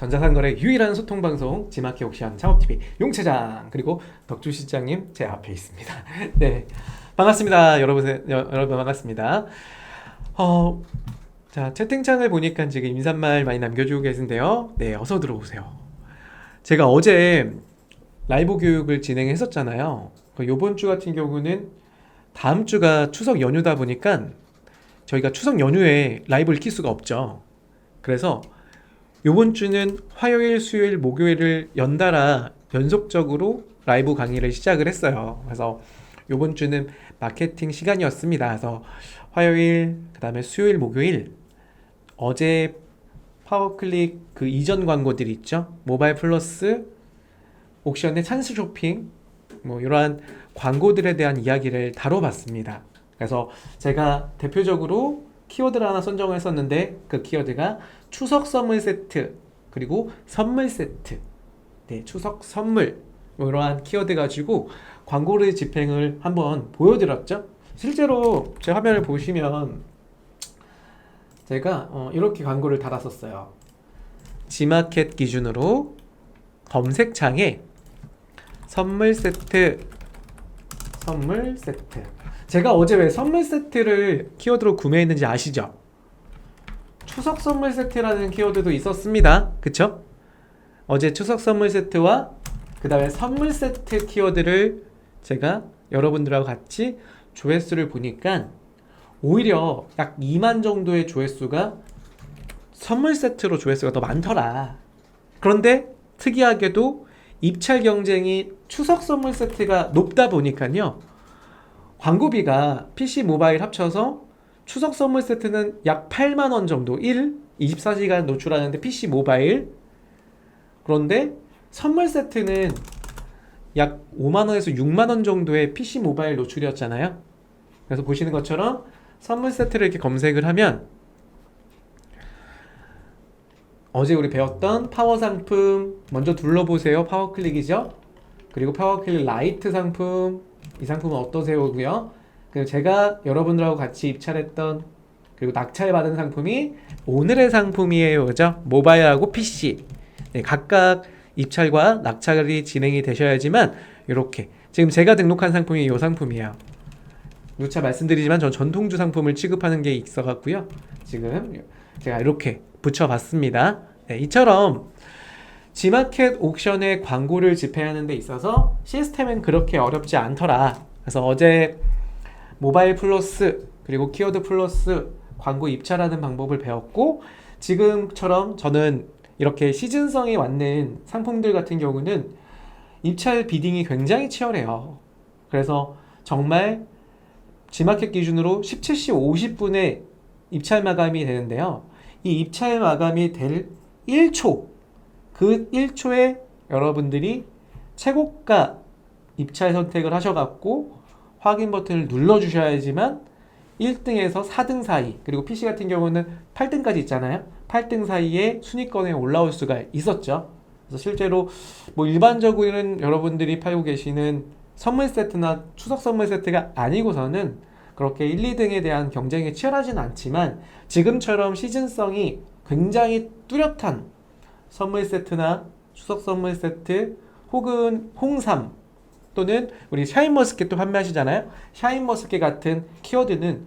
전자상거래 유일한 소통방송 지마켓 옥션 창업TV 용차장, 그리고 덕주 실장님 제 앞에 있습니다. 네, 반갑습니다. 여러분 반갑습니다. 자, 채팅창을 보니까 지금 인사말 많이 남겨주고 계신데요. 네, 어서 들어오세요. 제가 어제 라이브 교육을 진행했었잖아요. 요번 주 같은 경우는 다음 주가 추석 연휴다 보니까 저희가 추석 연휴에 라이브를 킬 수가 없죠. 그래서 요번 주는 화요일, 수요일, 목요일을 연달아 연속적으로 라이브 강의를 시작을 했어요. 그래서 요번 주는 마케팅 시간이었습니다. 그래서 화요일, 그 다음에 수요일, 목요일, 어제 파워클릭 그 이전 광고들이 있죠. 모바일 플러스, 옥션의 찬스 쇼핑, 뭐 이러한 광고들에 대한 이야기를 다뤄봤습니다. 그래서 제가 대표적으로 키워드를 하나 선정을 했었는데, 그 키워드가 추석 선물 세트, 그리고 선물 세트, 네, 추석 선물, 뭐 이러한 키워드 가지고 광고를 집행을 한번 보여드렸죠. 실제로 제 화면을 보시면 제가 이렇게 광고를 달았었어요. 지마켓 기준으로 검색창에 선물 세트, 선물 세트. 제가 어제 왜 선물 세트를 키워드로 구매했는지 아시죠? 추석 선물 세트라는 키워드도 있었습니다. 그쵸? 어제 추석 선물 세트와 그 다음에 선물 세트 키워드를 제가 여러분들하고 같이 조회수를 보니까 오히려 약 2만 정도의 조회수가 선물 세트로 조회수가 더 많더라. 그런데 특이하게도 입찰 경쟁이 추석 선물 세트가 높다 보니까요, 광고비가 PC 모바일 합쳐서 추석 선물 세트는 약 8만원 정도, 24시간 노출하는데 PC 모바일. 그런데 선물 세트는 약 5만원에서 6만원 정도의 PC 모바일 노출이었잖아요. 그래서 보시는 것처럼 선물 세트를 이렇게 검색을 하면 어제 우리 배웠던 파워 상품 먼저 둘러보세요. 파워클릭이죠. 그리고 파워클릭 라이트 상품, 이 상품은 어떠세요고요. 그리고 제가 여러분들하고 같이 입찰했던, 그리고 낙찰받은 상품이 오늘의 상품이에요. 그죠? 모바일하고 PC, 네, 각각 입찰과 낙찰이 진행이 되셔야지만, 이렇게 지금 제가 등록한 상품이 이 상품이에요. 누차 말씀드리지만 전 전통주 상품을 취급하는 게 있어 갖고요, 지금 제가 이렇게 붙여봤습니다. 네, 이처럼 지마켓 옥션의 광고를 집행하는 데 있어서 시스템은 그렇게 어렵지 않더라. 그래서 어제 모바일 플러스, 그리고 키워드 플러스 광고 입찰하는 방법을 배웠고, 지금처럼 저는 이렇게 시즌성이 맞는 상품들 같은 경우는 입찰 비딩이 굉장히 치열해요. 그래서 정말 지마켓 기준으로 17시 50분에 입찰 마감이 되는데요, 이 입찰 마감이 될 1초, 그 1초에 여러분들이 최고가 입찰 선택을 하셔갖고 확인 버튼을 눌러주셔야지만 1등에서 4등 사이, 그리고 PC 같은 경우는 8등까지 있잖아요. 8등 사이에 순위권에 올라올 수가 있었죠. 그래서 실제로 뭐 일반적으로는 여러분들이 팔고 계시는 선물 세트나 추석 선물 세트가 아니고서는 그렇게 1, 2등에 대한 경쟁이 치열하진 않지만, 지금처럼 시즌성이 굉장히 뚜렷한 선물 세트나 추석 선물 세트, 혹은 홍삼, 또는 우리 샤인머스켓도 판매하시잖아요. 샤인머스켓 같은 키워드는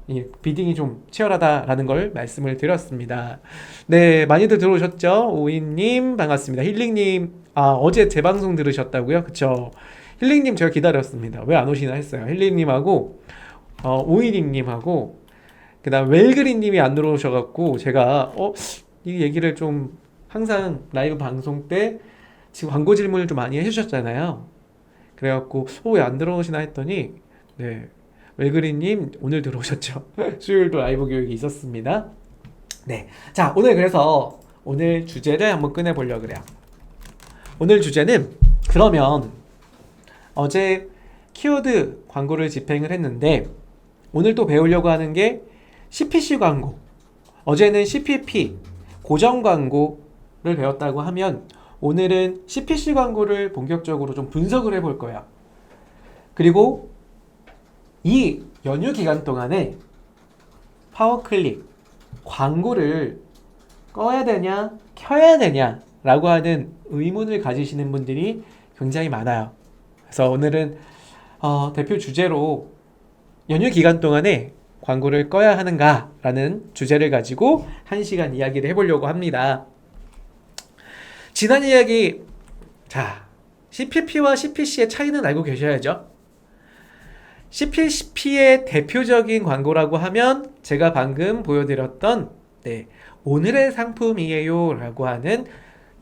이 비딩이 좀 치열하다라는 걸 말씀을 드렸습니다. 네, 많이들 들어오셨죠? 오이님 반갑습니다. 힐링님, 어제 제 방송 들으셨다고요? 그쵸? 힐링님 제가 기다렸습니다. 왜 안 오시나 했어요. 힐링님하고 오이님하고 그 다음 웰그린님이 안 들어오셔갖고 제가 이 얘기를 좀, 항상 라이브 방송 때 지금 광고 질문을 좀 많이 해주셨잖아요. 그래갖고 왜 안 들어오시나 했더니, 네, 웰그린님 오늘 들어오셨죠. 수요일도 라이브 교육이 있었습니다. 네, 자, 오늘 그래서 오늘 주제를 한번 꺼내보려고 그래요. 오늘 주제는, 그러면 어제 키워드 광고를 집행을 했는데 오늘 또 배우려고 하는 게 CPC 광고, 어제는 CPP 고정 광고를 배웠다고 하면 오늘은 CPC 광고를 본격적으로 좀 분석을 해볼 거예요. 그리고 이 연휴 기간 동안에 파워클릭 광고를 꺼야 되냐 켜야 되냐라고 하는 의문을 가지시는 분들이 굉장히 많아요. 그래서 오늘은 대표 주제로 연휴 기간 동안에 광고를 꺼야 하는가라는 주제를 가지고 1시간 이야기를 해보려고 합니다. 지난 이야기, 자, CPP와 CPC의 차이는 알고 계셔야죠. CPC의 대표적인 광고라고 하면 제가 방금 보여드렸던 오늘의 상품이에요 라고 하는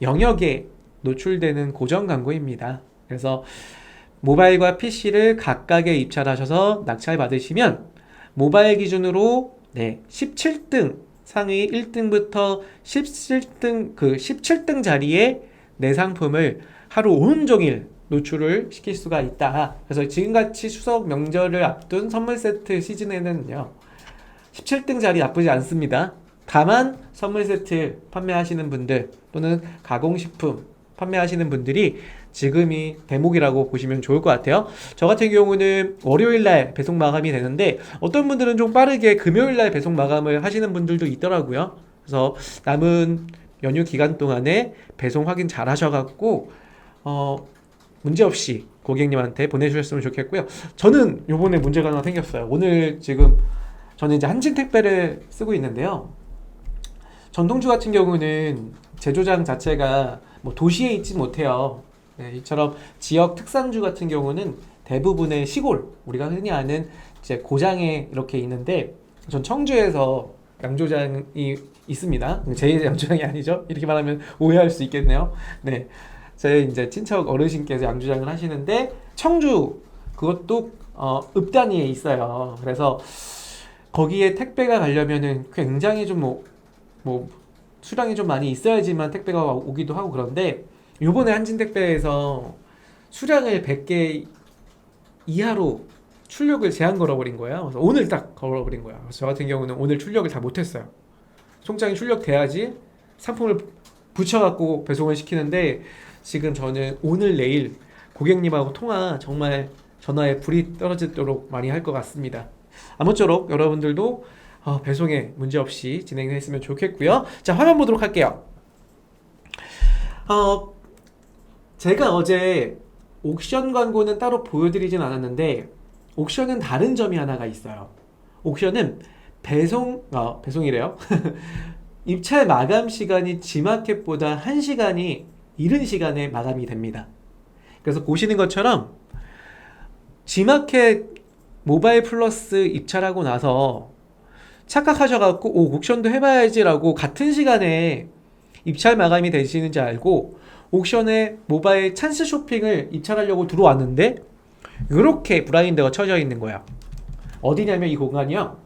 영역에 노출되는 고정 광고입니다. 그래서 모바일과 PC를 각각에 입찰하셔서 낙찰 받으시면 모바일 기준으로 17등 상위 1등부터 17등 그 17등 자리에 내 상품을 하루 온종일 노출을 시킬 수가 있다. 그래서 지금같이 추석 명절을 앞둔 선물 세트 시즌에는요 17등 자리 나쁘지 않습니다. 다만 선물 세트 판매하시는 분들 또는 가공식품 판매하시는 분들이 지금이 대목이라고 보시면 좋을 것 같아요. 저 같은 경우는 월요일날 배송 마감이 되는데 어떤 분들은 좀 빠르게 금요일날 배송 마감을 하시는 분들도 있더라고요. 그래서 남은 연휴 기간 동안에 배송 확인 잘 하셔갖고 문제없이 고객님한테 보내주셨으면 좋겠고요. 저는 요번에 문제가 하나 생겼어요. 오늘 지금 저는 이제 한진택배를 쓰고 있는데요. 전동주 같은 경우는 제조장 자체가 뭐 도시에 있지 못해요. 이처럼 지역 특산주 같은 경우는 대부분의 시골, 우리가 흔히 아는 이제 고장에 이렇게 있는데, 전 청주에서 양조장이 있습니다. 제 양조장이 아니죠? 이렇게 말하면 오해할 수 있겠네요. 네, 제 이제 친척 어르신께서 양조장을 하시는데 청주 그것도 읍단위에 있어요. 그래서 거기에 택배가 가려면은 굉장히 좀 수량이 좀 많이 있어야지만 택배가 오기도 하고 그런데 요번에 한진택배에서 수량을 100개 이하로 출력을 제한 걸어버린 거예요. 그래서 오늘 딱 걸어버린 거예요. 그래서 저 같은 경우는 오늘 출력을 다 못했어요. 송장이 출력돼야지 상품을 붙여갖고 배송을 시키는데 지금 저는 오늘 내일 고객님하고 통화 정말 전화에 불이 떨어지도록 많이 할 것 같습니다. 아무쪼록 여러분들도 배송에 문제없이 진행했으면 좋겠고요. 자, 화면 보도록 할게요. 제가 어제 옥션 광고는 따로 보여드리진 않았는데 옥션은 다른 점이 하나가 있어요. 옥션은 배송이래요. 입찰 마감 시간이 지마켓보다 1시간이 이른 시간에 마감이 됩니다. 그래서 보시는 것처럼 지마켓 모바일 플러스 입찰하고 나서 착각하셔갖고 옥션도 해봐야지라고 같은 시간에 입찰 마감이 되시는지 알고 옥션에 모바일 찬스 쇼핑을 입찰하려고 들어왔는데 이렇게 블라인드가 쳐져 있는 거예요. 어디냐면 이 공간이요.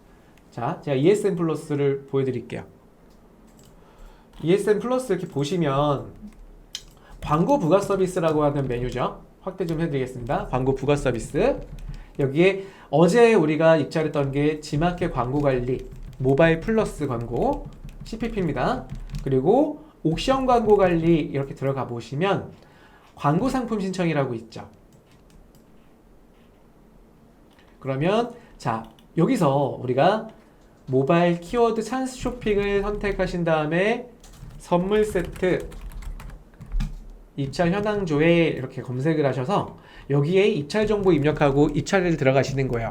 자, 제가 ESN 플러스를 보여드릴게요. ESN 플러스 이렇게 보시면 광고 부가 서비스라고 하는 메뉴죠. 확대 좀 해드리겠습니다. 광고 부가 서비스. 여기에 어제 우리가 입찰했던 게 지마켓 광고 관리 모바일 플러스 광고 CPP입니다. 그리고 옥션 광고 관리 이렇게 들어가 보시면 광고 상품 신청이라고 있죠. 그러면 자, 여기서 우리가 모바일 키워드 찬스 쇼핑을 선택하신 다음에 선물 세트 입찰 현황 조회 이렇게 검색을 하셔서 여기에 입찰 정보 입력하고 입찰을 들어가시는 거예요.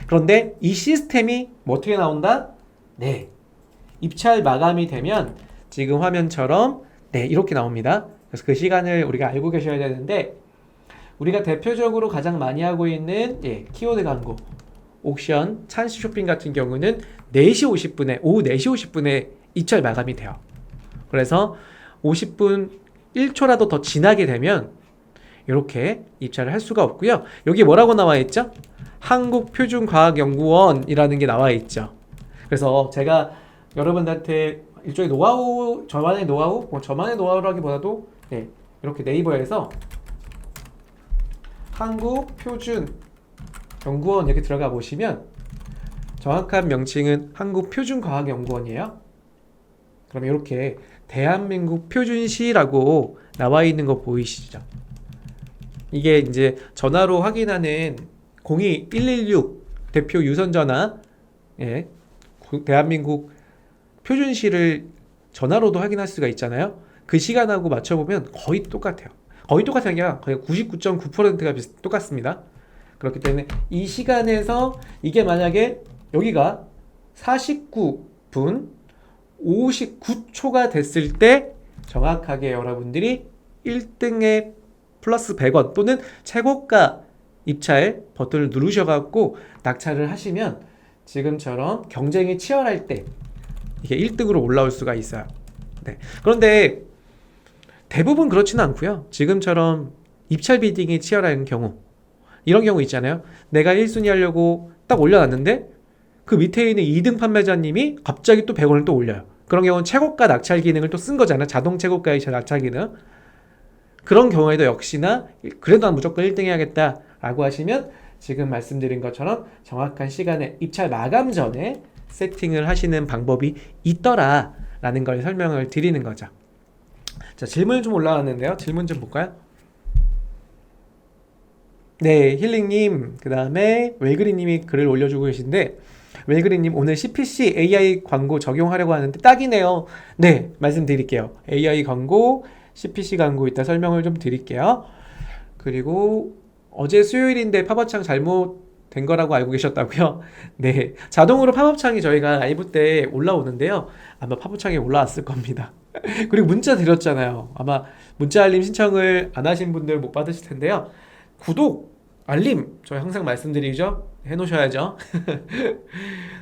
그런데 이 시스템이 뭐 어떻게 나온다? 네, 입찰 마감이 되면 지금 화면처럼 이렇게 나옵니다. 그래서 그 시간을 우리가 알고 계셔야 되는데 우리가 대표적으로 가장 많이 하고 있는 키워드 광고 옥션 찬스 쇼핑 같은 경우는 4시 50분에 오후 4시 50분에 입찰 마감이 돼요. 그래서 50분 1초라도 더 지나게 되면 이렇게 입찰을 할 수가 없고요. 여기 뭐라고 나와 있죠? 한국표준과학연구원이라는 게 나와 있죠. 그래서 제가 여러분들한테 일종의 노하우, 저만의 노하우, 저만의 노하우라기보다도 이렇게 네이버에서 한국표준연구원 이렇게 들어가 보시면 정확한 명칭은 한국표준과학연구원이에요. 그럼 이렇게 대한민국 표준시라고 나와 있는 거 보이시죠? 이게 이제 전화로 확인하는 02116 대표 유선 전화, 대한민국 표준시를 전화로도 확인할 수가 있잖아요. 그 시간하고 맞춰보면 거의 똑같아요. 거의 똑같은 게 아니라 거의 99.9%가 똑같습니다. 그렇기 때문에 이 시간에서 이게 만약에 여기가 49분 59초가 됐을 때 정확하게 여러분들이 1등에 플러스 100원 또는 최고가 입찰 버튼을 누르셔갖고 낙찰을 하시면 지금처럼 경쟁이 치열할 때 이게 1등으로 올라올 수가 있어요. 네. 그런데 대부분 그렇지는 않고요. 지금처럼 입찰 비딩이 치열한 경우, 이런 경우 있잖아요. 내가 1순위 하려고 딱 올려놨는데 그 밑에 있는 2등 판매자님이 갑자기 또 100원을 또 올려요. 그런 경우는 최고가 낙찰 기능을 또 쓴 거잖아요. 자동 최고가의 낙찰 기능. 그런 경우에도 역시나 그래도 난 무조건 1등 해야겠다 라고 하시면 지금 말씀드린 것처럼 정확한 시간에 입찰 마감 전에 세팅을 하시는 방법이 있더라 라는 걸 설명을 드리는 거죠. 자, 질문 좀 올라왔는데요. 질문 좀 볼까요? 네, 힐링님, 그 다음에 웰그리님이 글을 올려주고 계신데, 웰그리님 오늘 CPC AI 광고 적용하려고 하는데 딱이네요. 네, 말씀드릴게요. AI 광고, CPC 광고 이따 설명을 좀 드릴게요. 그리고 어제 수요일인데 팝업창 잘못된 거라고 알고 계셨다고요? 네, 자동으로 팝업창이 저희가 라이브 때 올라오는데요. 아마 팝업창에 올라왔을 겁니다. 그리고 문자 드렸잖아요. 아마 문자 알림 신청을 안 하신 분들 못 받으실 텐데요. 구독, 알림 저희 항상 말씀드리죠. 해놓으셔야죠.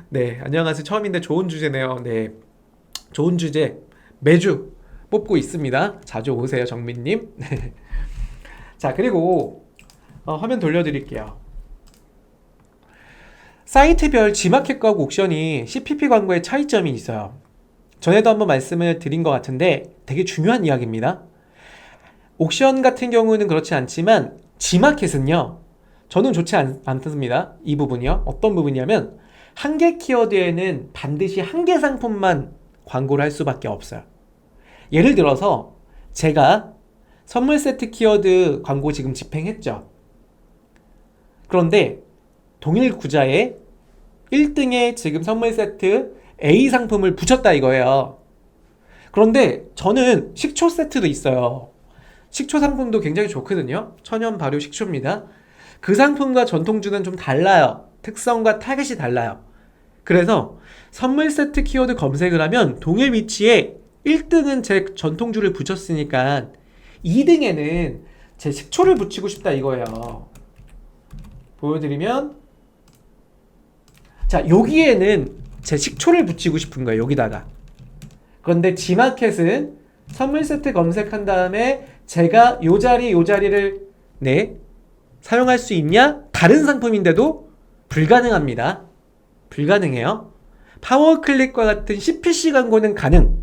네, 안녕하세요. 처음인데 좋은 주제네요. 네, 좋은 주제 매주 뽑고 있습니다. 자주 오세요, 정민님. 자, 그리고 화면 돌려드릴게요. 사이트별 G마켓 광고 옥션이 CPP 광고의 차이점이 있어요. 전에도 한번 말씀을 드린 것 같은데 되게 중요한 이야기입니다. 옥션 같은 경우는 그렇지 않지만 G마켓은요, 저는 좋지 않습니다. 이 부분이요. 어떤 부분이냐면 한 개 키워드에는 반드시 한 개 상품만 광고를 할 수밖에 없어요. 예를 들어서 제가 선물 세트 키워드 광고 지금 집행했죠. 그런데 동일 구자에 1등에 지금 선물 세트 A 상품을 붙였다 이거예요. 그런데 저는 식초 세트도 있어요. 식초 상품도 굉장히 좋거든요. 천연 발효 식초입니다. 그 상품과 전통주는 좀 달라요. 특성과 타겟이 달라요. 그래서 선물 세트 키워드 검색을 하면 동일 위치에 1등은 제 전통주를 붙였으니까 2등에는 제 식초를 붙이고 싶다 이거예요. 보여드리면 자, 여기에는 제 식초를 붙이고 싶은 거예요. 여기다가. 그런데 G마켓은 선물 세트 검색한 다음에 제가 요 자리를 네, 사용할 수 있냐? 다른 상품인데도 불가능합니다. 불가능해요. 파워클릭과 같은 CPC 광고는 가능.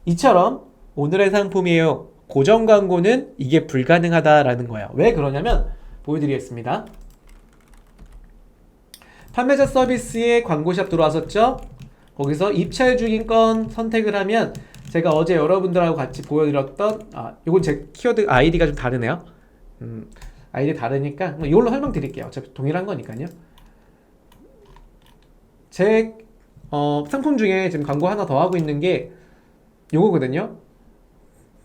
이처럼 오늘의 상품이에요. 고정 광고는 이게 불가능하다라는 거예요. 왜 그러냐면 보여드리겠습니다. 판매자 서비스에 광고샵 들어왔었죠? 거기서 입찰 중인 건 선택을 하면 제가 어제 여러분들하고 같이 보여드렸던 이건 제 키워드 아이디가 좀 다르네요. 아이디 다르니까 이걸로 설명드릴게요. 어차피 동일한 거니까요. 제 상품 중에 지금 광고 하나 더 하고 있는 게 요거거든요.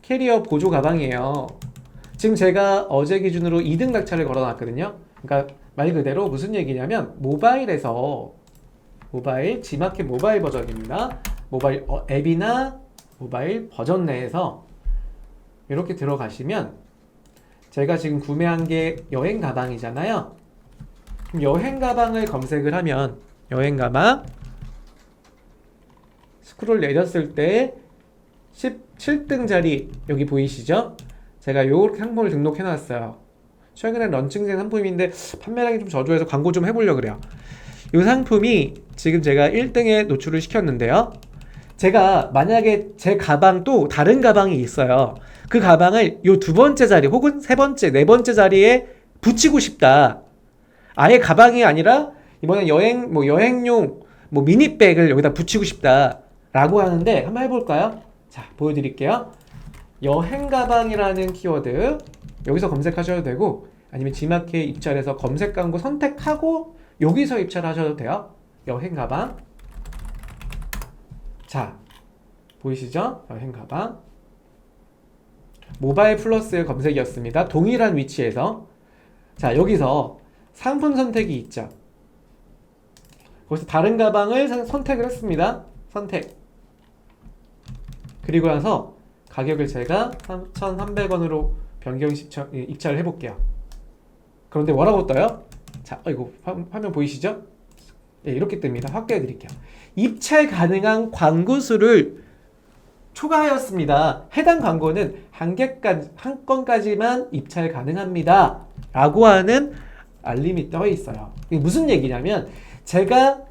캐리어 보조 가방이에요. 지금 제가 어제 기준으로 2등 낙찰을 걸어놨거든요. 그러니까 말 그대로 무슨 얘기냐면 모바일에서 G마켓 모바일 버전입니다. 모바일 앱이나 모바일 버전 내에서 이렇게 들어가시면 제가 지금 구매한 게 여행 가방이잖아요. 그럼 여행 가방을 검색을 하면 여행 가방 스크롤 내렸을 때 17등 자리 여기 보이시죠? 제가 요렇게 상품을 등록해 놨어요. 최근에 런칭된 상품인데 판매량이 좀 저조해서 광고 좀 해보려고 그래요. 이 상품이 지금 제가 1등에 노출을 시켰는데요. 제가 만약에 제 가방 또 다른 가방이 있어요. 그 가방을 요 두 번째 자리 혹은 세 번째, 네 번째 자리에 붙이고 싶다. 아예 가방이 아니라 이번엔 여행용 미니백을 여기다 붙이고 싶다 라고 하는데 한번 해볼까요? 자, 보여드릴게요. 여행 가방이라는 키워드 여기서 검색하셔도 되고 아니면 G마켓 입찰해서 검색 광고 선택하고 여기서 입찰하셔도 돼요. 여행 가방. 자, 보이시죠? 여행 가방. 모바일 플러스의 검색이었습니다. 동일한 위치에서. 자, 여기서 상품 선택이 있죠. 거기서 다른 가방을 선택을 했습니다. 선택. 그리고 나서 가격을 제가 3,300원으로 변경 입찰을 해볼게요. 그런데 뭐라고 떠요? 자, 이거 화면 보이시죠? 네, 이렇게 뜹니다. 확대해 드릴게요. 입찰 가능한 광고 수를 초과하였습니다. 해당 광고는 한 건까지만 입찰 가능합니다. 라고 하는 알림이 떠 있어요. 이게 무슨 얘기냐면 제가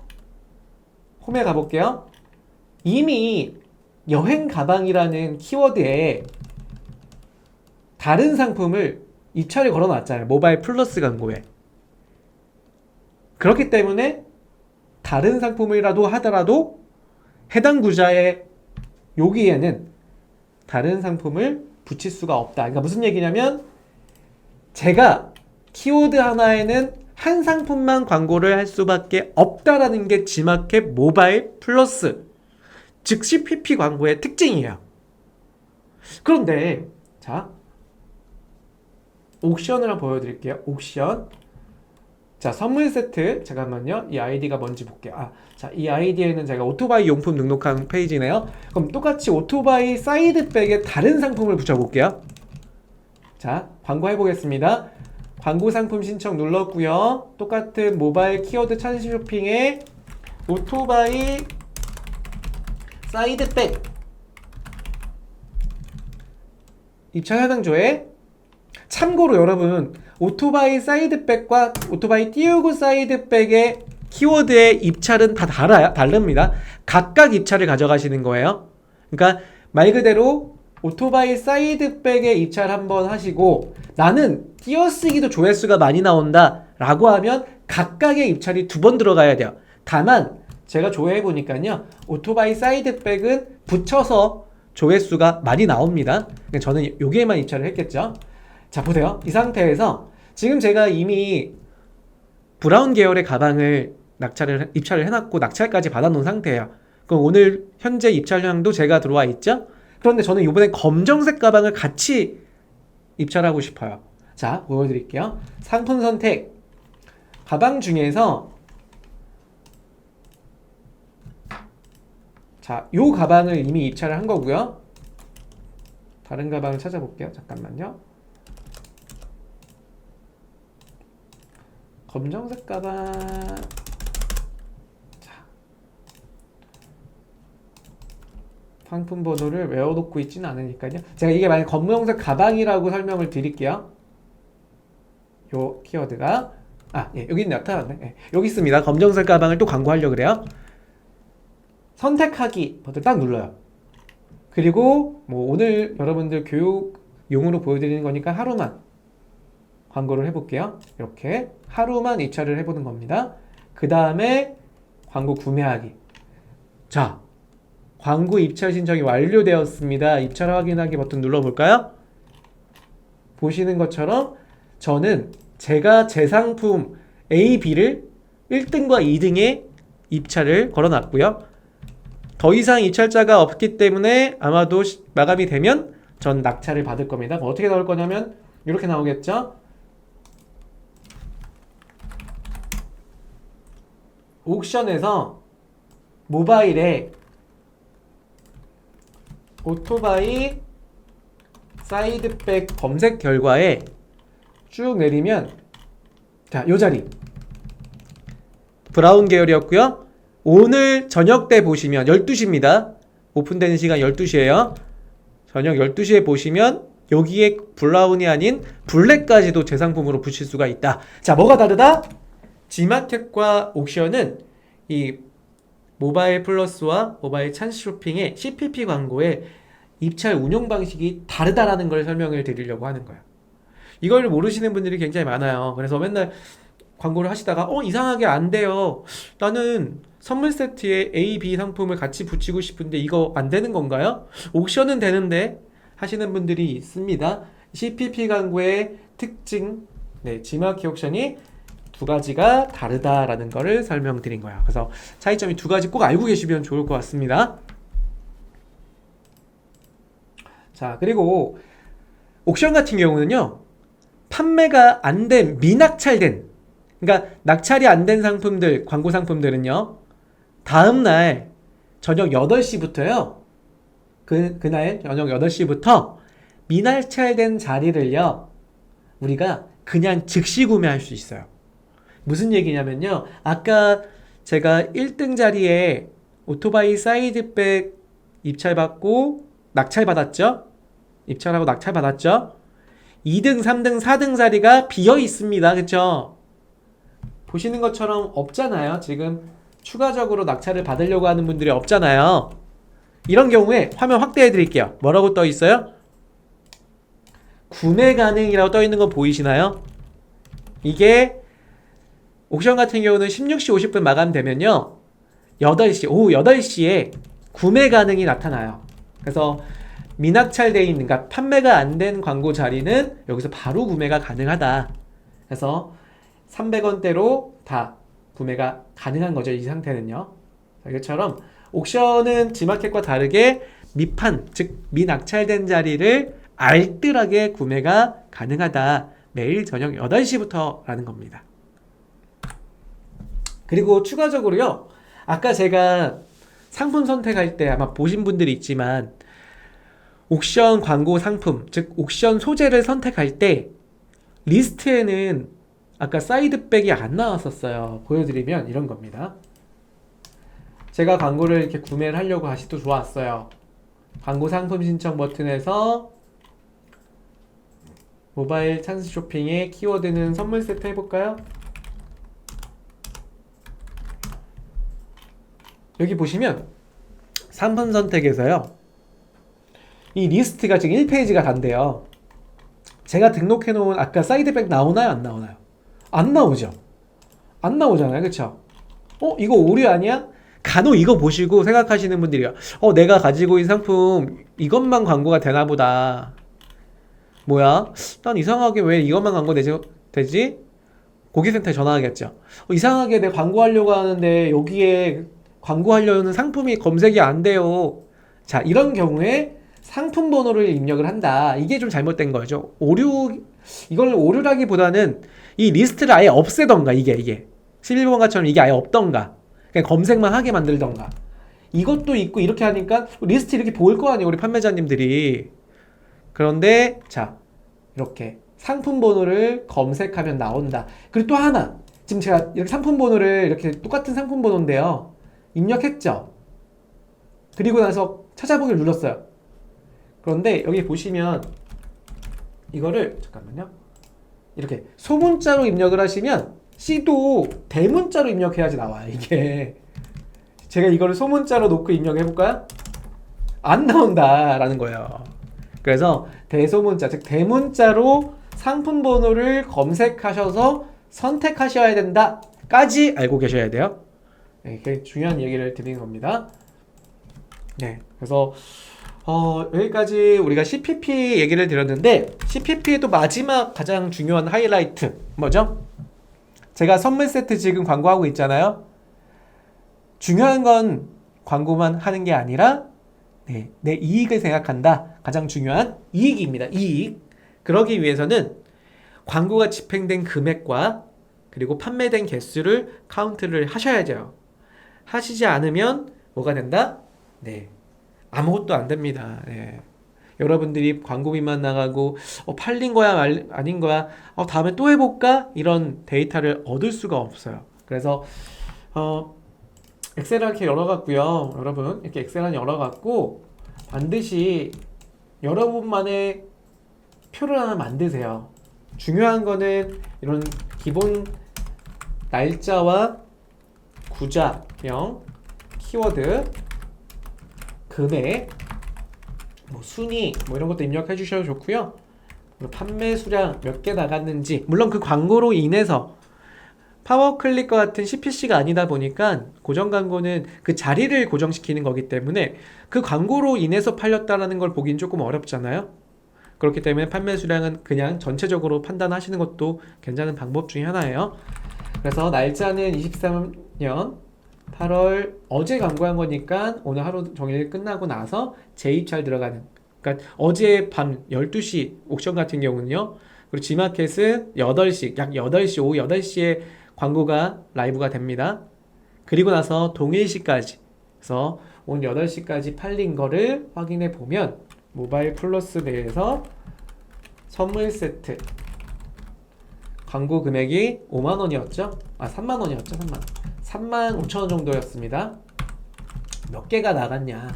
홈에 가볼게요. 이미 여행 가방이라는 키워드에 다른 상품을 입찰을 걸어놨잖아요. 모바일 플러스 광고에. 그렇기 때문에 다른 상품이라도 하더라도 해당 구자의 여기에는 다른 상품을 붙일 수가 없다. 그러니까 무슨 얘기냐면 제가 키워드 하나에는 한 상품만 광고를 할 수밖에 없다라는 게 지마켓 모바일 플러스 즉 CPP 광고의 특징이에요. 그런데 자 옥션을 한번 보여드릴게요. 옥션. 자, 선물 세트. 잠깐만요. 이 아이디가 뭔지 볼게요. 자, 이 아이디에는 제가 오토바이 용품 등록한 페이지네요. 그럼 똑같이 오토바이 사이드백에 다른 상품을 붙여볼게요. 자, 광고 해보겠습니다. 광고 상품 신청 눌렀고요. 똑같은 모바일 키워드 찬스 쇼핑에 오토바이 사이드백 입찰 해당 조회. 참고로 여러분 오토바이 사이드백과 오토바이 띄우고 사이드백의 키워드의 입찰은 다 다릅니다. 각각 입찰을 가져가시는 거예요. 그러니까 말 그대로 오토바이 사이드백에 입찰 한번 하시고 나는 띄어쓰기도 조회수가 많이 나온다 라고 하면 각각의 입찰이 2번 들어가야 돼요. 다만 제가 조회해 보니까요 오토바이 사이드백은 붙여서 조회수가 많이 나옵니다. 저는 여기에만 입찰을 했겠죠. 자, 보세요. 이 상태에서 지금 제가 이미 브라운 계열의 가방을 입찰을 해놨고 낙찰까지 받아놓은 상태예요. 그럼 오늘 현재 입찰량도 제가 들어와 있죠? 그런데 저는 이번에 검정색 가방을 같이 입찰하고 싶어요. 자, 보여드릴게요. 상품 선택. 가방 중에서 자, 요 가방을 이미 입찰을 한 거고요. 다른 가방을 찾아볼게요. 잠깐만요. 검정색 가방. 자, 상품 번호를 외워놓고 있지는 않으니까요. 제가 이게 만약 검정색 가방이라고 설명을 드릴게요. 요 키워드가 예, 여기 나타났네. 예, 여기 있습니다. 검정색 가방을 또 광고하려고 그래요. 선택하기 버튼 딱 눌러요. 그리고 뭐 오늘 여러분들 교육용으로 보여드리는 거니까 하루만 광고를 해볼게요. 이렇게 하루만 입찰을 해보는 겁니다. 그 다음에 광고 구매하기. 자, 광고 입찰 신청이 완료되었습니다. 입찰 확인하기 버튼 눌러볼까요? 보시는 것처럼 저는 제가 제 상품 A, B를 1등과 2등에 입찰을 걸어놨고요. 더 이상 입찰자가 없기 때문에 아마도 마감이 되면 전 낙찰을 받을 겁니다. 어떻게 나올 거냐면 이렇게 나오겠죠? 옥션에서 모바일에 오토바이 사이드백 검색 결과에 쭉 내리면 자, 요 자리 브라운 계열이었고요. 오늘 저녁 때 보시면 12시입니다. 오픈되는 시간 12시예요. 저녁 12시에 보시면 여기에 브라운이 아닌 블랙까지도 제 상품으로 붙일 수가 있다. 자, 뭐가 다르다? G마켓과 옥션은 이 모바일 플러스와 모바일 찬스 쇼핑의 CPP 광고의 입찰 운영 방식이 다르다라는 걸 설명을 드리려고 하는 거예요. 이걸 모르시는 분들이 굉장히 많아요. 그래서 맨날 광고를 하시다가 이상하게 안 돼요. 나는 선물 세트에 A, B 상품을 같이 붙이고 싶은데 이거 안 되는 건가요? 옥션은 되는데 하시는 분들이 있습니다. CPP 광고의 특징, G마켓 옥션이 두 가지가 다르다라는 거를 설명드린 거예요. 그래서 차이점이 두 가지 꼭 알고 계시면 좋을 것 같습니다. 자, 그리고 옥션 같은 경우는요, 판매가 안 된, 미낙찰된, 그러니까 낙찰이 안 된 상품들, 광고 상품들은요, 다음날 저녁 8시부터요, 그날 저녁 8시부터 미낙찰된 자리를요, 우리가 그냥 즉시 구매할 수 있어요. 무슨 얘기냐면요, 아까 제가 1등 자리에 오토바이 사이드백 입찰받고 낙찰받았죠? 입찰하고 낙찰받았죠? 2등, 3등, 4등 자리가 비어 있습니다. 그쵸? 보시는 것처럼 없잖아요. 지금 추가적으로 낙찰을 받으려고 하는 분들이 없잖아요. 이런 경우에 화면 확대해 드릴게요. 뭐라고 떠 있어요? 구매 가능이라고 떠 있는 거 보이시나요? 이게 옥션 같은 경우는 16시 50분 마감되면요, 8시, 오후 8시에 구매 가능이 나타나요. 그래서 미낙찰되어 있는, 그러니까 판매가 안 된 광고 자리는 여기서 바로 구매가 가능하다. 그래서 300원대로 다 구매가 가능한 거죠, 이 상태는요. 이것처럼 옥션은 지마켓과 다르게 미판, 즉 미낙찰된 자리를 알뜰하게 구매가 가능하다. 매일 저녁 8시부터 라는 겁니다. 그리고 추가적으로요, 아까 제가 상품 선택할 때 아마 보신 분들이 있지만, 옥션 광고 상품, 즉 옥션 소재를 선택할 때 리스트에는 아까 사이드백이 안 나왔었어요. 보여드리면 이런 겁니다. 제가 광고를 이렇게 구매를 하려고 다시 또 좋았어요. 광고 상품 신청 버튼에서 모바일 찬스 쇼핑의 키워드는 선물 세트 해볼까요? 여기 보시면 상품 선택에서요, 이 리스트가 지금 1페이지가 단데요. 제가 등록해 놓은 아까 사이드백 나오나요? 안 나오나요? 안 나오죠? 안 나오잖아요. 그쵸? 이거 오류 아니야? 간혹 이거 보시고 생각하시는 분들이요, 내가 가지고 있는 상품 이것만 광고가 되나 보다. 뭐야? 난 이상하게 왜 이것만 광고 되지? 고객센터에 전화하겠죠. 이상하게 내 광고하려고 하는데 여기에 광고하려는 상품이 검색이 안 돼요. 자, 이런 경우에 상품 번호를 입력을 한다. 이게 좀 잘못된 거죠. 이걸 오류라기보다는 이 리스트를 아예 없애던가, 이게 11번가처럼 이게 아예 없던가, 그냥 검색만 하게 만들던가. 이것도 있고 이렇게 하니까 리스트 이렇게 보일 거 아니에요, 우리 판매자님들이. 그런데 자, 이렇게 상품 번호를 검색하면 나온다. 그리고 또 하나, 지금 제가 이렇게 상품 번호를 이렇게 똑같은 상품 번호인데요, 입력했죠. 그리고 나서 찾아보기를 눌렀어요. 그런데 여기 보시면 이거를 잠깐만요, 이렇게 소문자로 입력을 하시면 C도 대문자로 입력해야지 나와요. 이게 제가 이거를 소문자로 놓고 입력해 볼까요? 안 나온다라는 거예요. 그래서 대소문자, 즉 대문자로 상품 번호를 검색하셔서 선택하셔야 된다까지 알고 계셔야 돼요. 네, 이게 중요한 얘기를 드리는 겁니다. 네, 그래서 여기까지 우리가 CPP 얘기를 드렸는데, CPP의 또 마지막 가장 중요한 하이라이트 뭐죠? 제가 선물 세트 지금 광고하고 있잖아요. 중요한 건 광고만 하는 게 아니라 내 이익을 생각한다. 가장 중요한 이익입니다. 이익. 그러기 위해서는 광고가 집행된 금액과 그리고 판매된 개수를 카운트를 하셔야죠. 하시지 않으면 뭐가 된다? 아무것도 안 됩니다. 여러분들이 광고비만 나가고 팔린 거야 아닌 거야, 다음에 또 해볼까? 이런 데이터를 얻을 수가 없어요. 그래서 엑셀을 이렇게 열어갖고요, 여러분 이렇게 엑셀을 열어갖고 반드시 여러분만의 표를 하나 만드세요. 중요한 거는 이런 기본 날짜와 구자명, 키워드, 금액, 순위 이런 것도 입력해 주셔도 좋고요. 판매 수량 몇 개 나갔는지, 물론 그 광고로 인해서 파워클릭과 같은 CPC가 아니다 보니까 고정 광고는 그 자리를 고정시키는 거기 때문에 그 광고로 인해서 팔렸다라는 걸 보긴 조금 어렵잖아요. 그렇기 때문에 판매 수량은 그냥 전체적으로 판단하시는 것도 괜찮은 방법 중에 하나예요. 그래서 날짜는 23년 8월 어제 광고한 거니까 오늘 하루 종일 끝나고 나서 재입찰 들어가는 그러니까 어제 밤 12시 옥션 같은 경우는요. 그리고 G마켓은 8시, 약 8시, 오후 8시에 광고가 라이브가 됩니다. 그리고 나서 동일시까지, 그래서 오늘 8시까지 팔린 거를 확인해 보면 모바일 플러스 내에서 선물 세트 광고 금액이 5만 원이었죠? 3만 원이었죠? 3만 5천 원 정도였습니다. 몇 개가 나갔냐?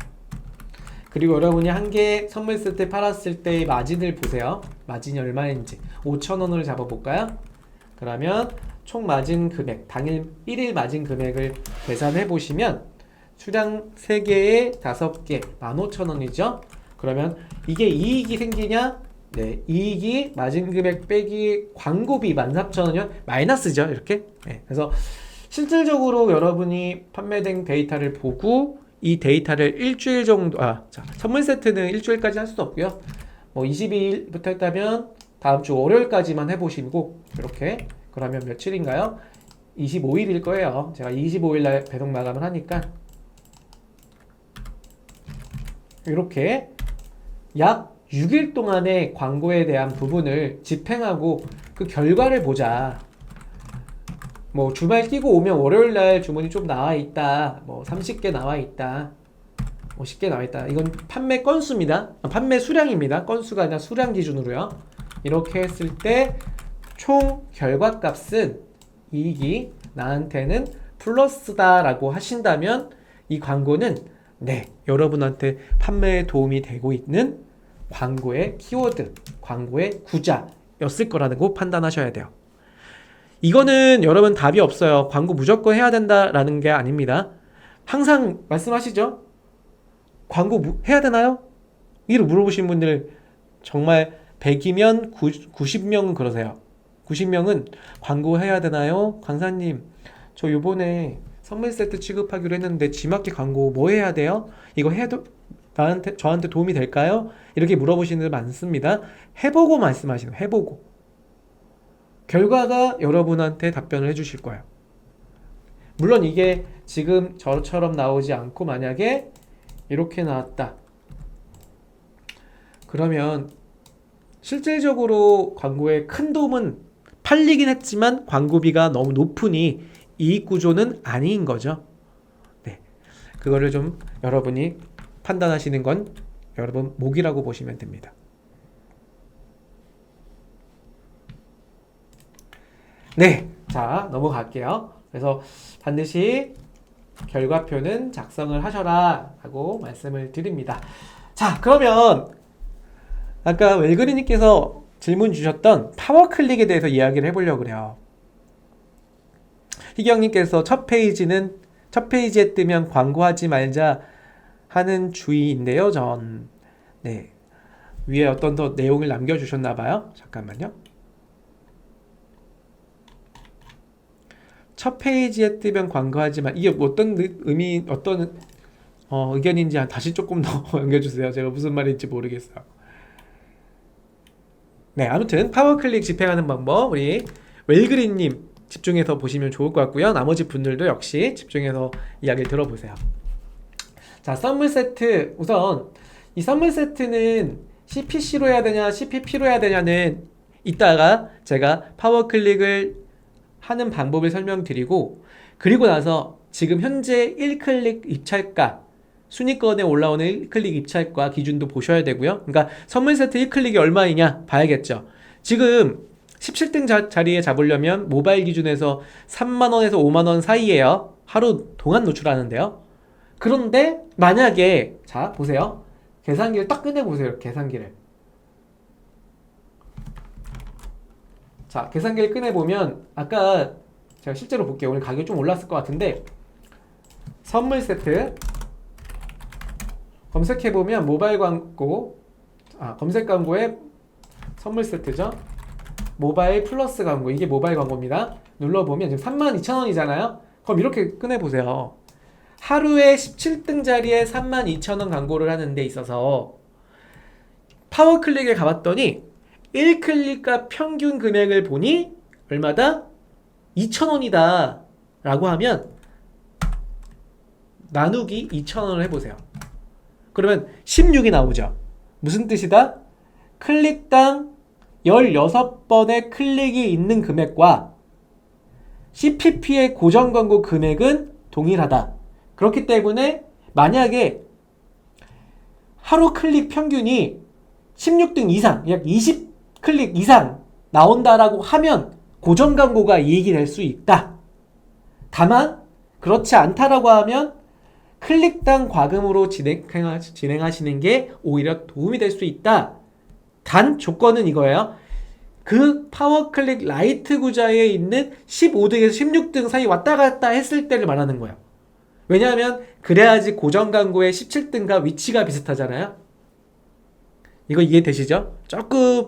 그리고 여러분이 한 개 선물 세트 팔았을 때의 마진을 보세요. 마진이 얼마인지 5천 원을 잡아볼까요? 그러면 총 마진 금액, 당일 1일 마진 금액을 계산해 보시면 수량 3개에 5개 15,000원이죠. 그러면 이게 이익이 생기냐? 네, 이익이 마진 금액 빼기 광고비 14,000원이면 마이너스죠. 이렇게. 네, 그래서 실질적으로 여러분이 판매된 데이터를 보고 이 데이터를 일주일 정도, 선물 세트는 일주일까지 할 수도 없고요. 뭐 22일부터 했다면 다음 주 월요일까지만 해보시고, 이렇게. 그러면 며칠인가요? 25일일 거예요. 제가 25일 날 배송 마감을 하니까. 이렇게 약 6일 동안의 광고에 대한 부분을 집행하고 그 결과를 보자. 뭐 주말 끼고 오면 월요일날 주문이 좀 나와 있다. 뭐 30개 나와 있다. 50개 나와 있다. 이건 판매 건수입니다. 판매 수량입니다. 건수가 아니라 수량 기준으로요. 이렇게 했을 때 총 결과값은 이익이 나한테는 플러스다 라고 하신다면 이 광고는 네, 여러분한테 판매에 도움이 되고 있는 광고의 키워드, 광고의 구자였을 거라는 거 판단하셔야 돼요. 이거는 여러분 답이 없어요. 광고 무조건 해야 된다라는 게 아닙니다. 항상 말씀하시죠? 광고 해야 되나요? 이를 물어보신 분들 정말 100이면 90명은 그러세요. 90명은 광고 해야 되나요? 강사님, 저 요번에 선물 세트 취급하기로 했는데 G마켓 광고 뭐 해야 돼요? 이거 해도 저한테 도움이 될까요? 이렇게 물어보시는 분들 많습니다. 해보고 말씀하시는 거예요. 해보고. 결과가 여러분한테 답변을 해주실 거예요. 물론 이게 지금 저처럼 나오지 않고 만약에 이렇게 나왔다. 그러면 실질적으로 광고에 큰 도움은 팔리긴 했지만 광고비가 너무 높으니 이익 구조는 아닌 거죠. 네, 그거를 좀 여러분이 판단하시는 건 여러분 목이라고 보시면 됩니다. 네, 자 넘어갈게요. 그래서 반드시 결과표는 작성을 하셔라 라고 말씀을 드립니다. 자, 그러면 아까 웰그리님께서 질문 주셨던 파워클릭에 대해서 이야기를 해보려고 그래요. 희경님께서 첫 페이지에 뜨면 광고하지 말자 하는 주의인데요. 네, 위에 어떤 더 내용을 남겨주셨나봐요. 잠깐만요. 첫 페이지에 뜨면 광고하지 말. 이게 어떤 의미, 어떤 의견인지 다시 조금 더 남겨주세요. 제가 무슨 말인지 모르겠어요. 네, 아무튼 파워클릭 집행하는 방법 우리 웰그린님 집중해서 보시면 좋을 것 같고요. 나머지 분들도 역시 집중해서 이야기를 들어보세요. 자, 선물 세트. 우선 이 선물 세트는 CPC로 해야 되냐 CPP로 해야 되냐는 이따가 제가 파워클릭을 하는 방법을 설명드리고, 그리고 나서 지금 현재 1클릭 입찰가 순위권에 올라오는 1클릭 입찰가 기준도 보셔야 되고요. 그러니까 선물 세트 1클릭이 얼마이냐 봐야겠죠. 지금 17등 자리에 잡으려면 모바일 기준에서 3만원에서 5만원 사이에요. 하루 동안 노출하는데요. 그런데 만약에 자 보세요. 계산기를 딱 꺼내보세요. 계산기를. 자, 계산기를 꺼내보면 아까 제가 실제로 볼게요. 오늘 가격이 좀 올랐을 것 같은데 선물 세트 검색해보면 모바일 광고, 검색 광고에 선물 세트죠. 모바일 플러스 광고, 이게 모바일 광고입니다. 눌러보면 지금 32,000원이잖아요. 그럼 이렇게 꺼내보세요. 하루에 17등 자리에 32,000원 광고를 하는 데 있어서 파워클릭에 가봤더니 1클릭과 평균 금액을 보니 얼마다? 2,000원이다 라고 하면 나누기 2,000원을 해보세요. 그러면 16이 나오죠. 무슨 뜻이다? 클릭당 16번의 클릭이 있는 금액과 CPP의 고정 광고 금액은 동일하다. 그렇기 때문에 만약에 하루 클릭 평균이 16등 이상, 약 20클릭 이상 나온다라고 하면 고정 광고가 이익이 될 수 있다. 다만 그렇지 않다라고 하면 클릭당 과금으로 진행하시는 게 오히려 도움이 될 수 있다. 단 조건은 이거예요. 그 파워클릭 라이트 구자에 있는 15등에서 16등 사이 왔다 갔다 했을 때를 말하는 거예요. 왜냐하면 그래야지 고정 광고의 17등과 위치가 비슷하잖아요. 이거 이해되시죠? 조금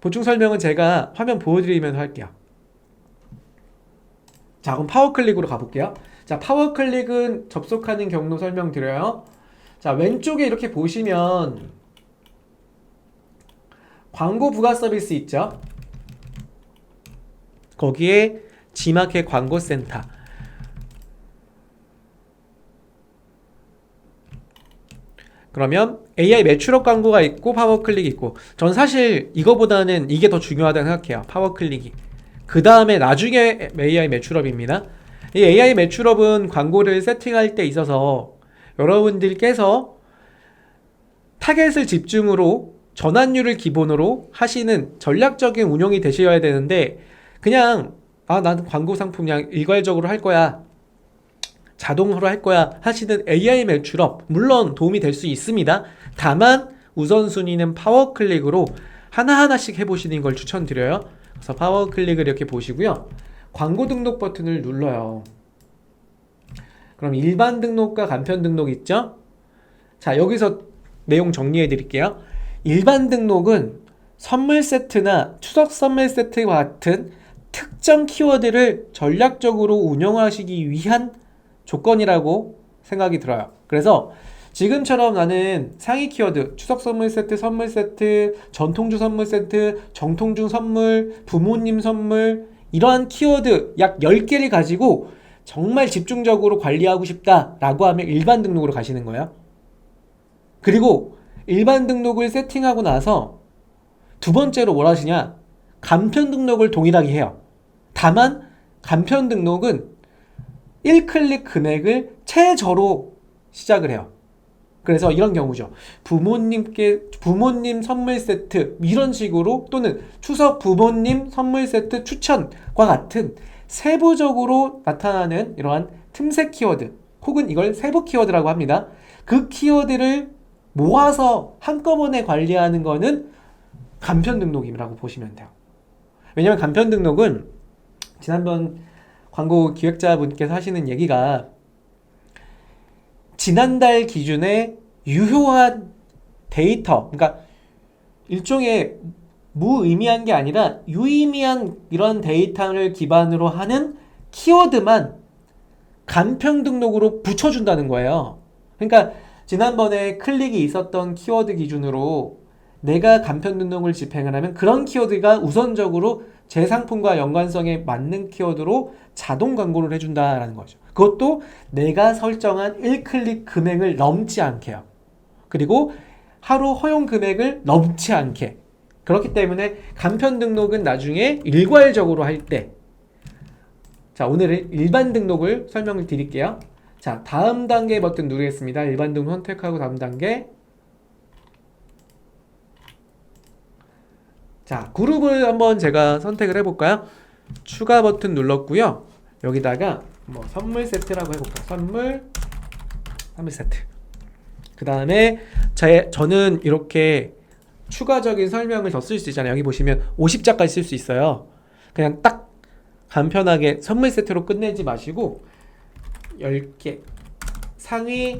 보충 설명은 제가 화면 보여드리면서 할게요. 자, 그럼 파워클릭으로 가볼게요. 자, 파워클릭은 접속하는 경로 설명드려요. 자, 왼쪽에 이렇게 보시면 광고 부가 서비스 있죠? 거기에 G마켓 광고센터. 그러면 AI 매출업 광고가 있고 파워클릭이 있고, 전 사실 이거보다는 이게 더 중요하다고 생각해요. 파워클릭이. 그 다음에 나중에 AI 매출업입니다. 이 AI 매출업은 광고를 세팅할 때 있어서 여러분들께서 타겟을 집중으로 전환율을 기본으로 하시는 전략적인 운영이 되셔야 되는데, 그냥 나는 광고 상품 그냥 일괄적으로 할 거야, 자동으로 할 거야 하시는 AI 매출업 물론 도움이 될 수 있습니다. 다만 우선순위는 파워클릭으로 하나하나씩 해보시는 걸 추천드려요. 그래서 파워클릭을 이렇게 보시고요. 광고 등록 버튼을 눌러요. 그럼 일반 등록과 간편 등록 있죠? 자, 여기서 내용 정리해 드릴게요. 일반 등록은 선물 세트나 추석 선물 세트와 같은 특정 키워드를 전략적으로 운영하시기 위한 조건이라고 생각이 들어요. 그래서 지금처럼 나는 상위 키워드, 추석 선물 세트, 전통주 선물 세트, 정통주 선물, 부모님 선물, 이러한 키워드 약 10개를 가지고 정말 집중적으로 관리하고 싶다라고 하면 일반 등록으로 가시는 거예요. 그리고 일반 등록을 세팅하고 나서 두 번째로 뭘 하시냐? 간편 등록을 동일하게 해요. 다만 간편 등록은 1클릭 금액을 최저로 시작을 해요. 그래서 이런 경우죠. 부모님 선물 세트 이런 식으로, 또는 추석 부모님 선물 세트 추천과 같은 세부적으로 나타나는 이러한 틈새 키워드, 혹은 이걸 세부 키워드라고 합니다. 그 키워드를 모아서 한꺼번에 관리하는 거는 간편 등록이라고 보시면 돼요. 왜냐면 간편 등록은 지난번 광고 기획자분께서 하시는 얘기가 지난달 기준에 유효한 데이터, 그러니까 일종의 무의미한 게 아니라 유의미한 이런 데이터를 기반으로 하는 키워드만 간편 등록으로 붙여준다는 거예요. 그러니까 지난번에 클릭이 있었던 키워드 기준으로 내가 간편 등록을 집행을 하면 그런 키워드가 우선적으로 제 상품과 연관성에 맞는 키워드로 자동 광고를 해준다라는 거죠. 그것도 내가 설정한 1클릭 금액을 넘지 않게요. 그리고 하루 허용 금액을 넘지 않게. 그렇기 때문에 간편 등록은 나중에 일괄적으로 할 때, 자, 오늘은 일반 등록을 설명을 드릴게요. 자, 다음 단계 버튼 누르겠습니다. 일반 등록 선택하고 다음 단계. 자, 그룹을 한번 제가 선택을 해볼까요? 추가 버튼 눌렀고요. 여기다가 뭐 선물 세트라고 해볼까요? 선물 세트. 그 다음에 저는 이렇게 추가적인 설명을 더 쓸 수 있잖아요. 여기 보시면 50자까지 쓸 수 있어요. 그냥 딱 간편하게 선물 세트로 끝내지 마시고 10개, 상위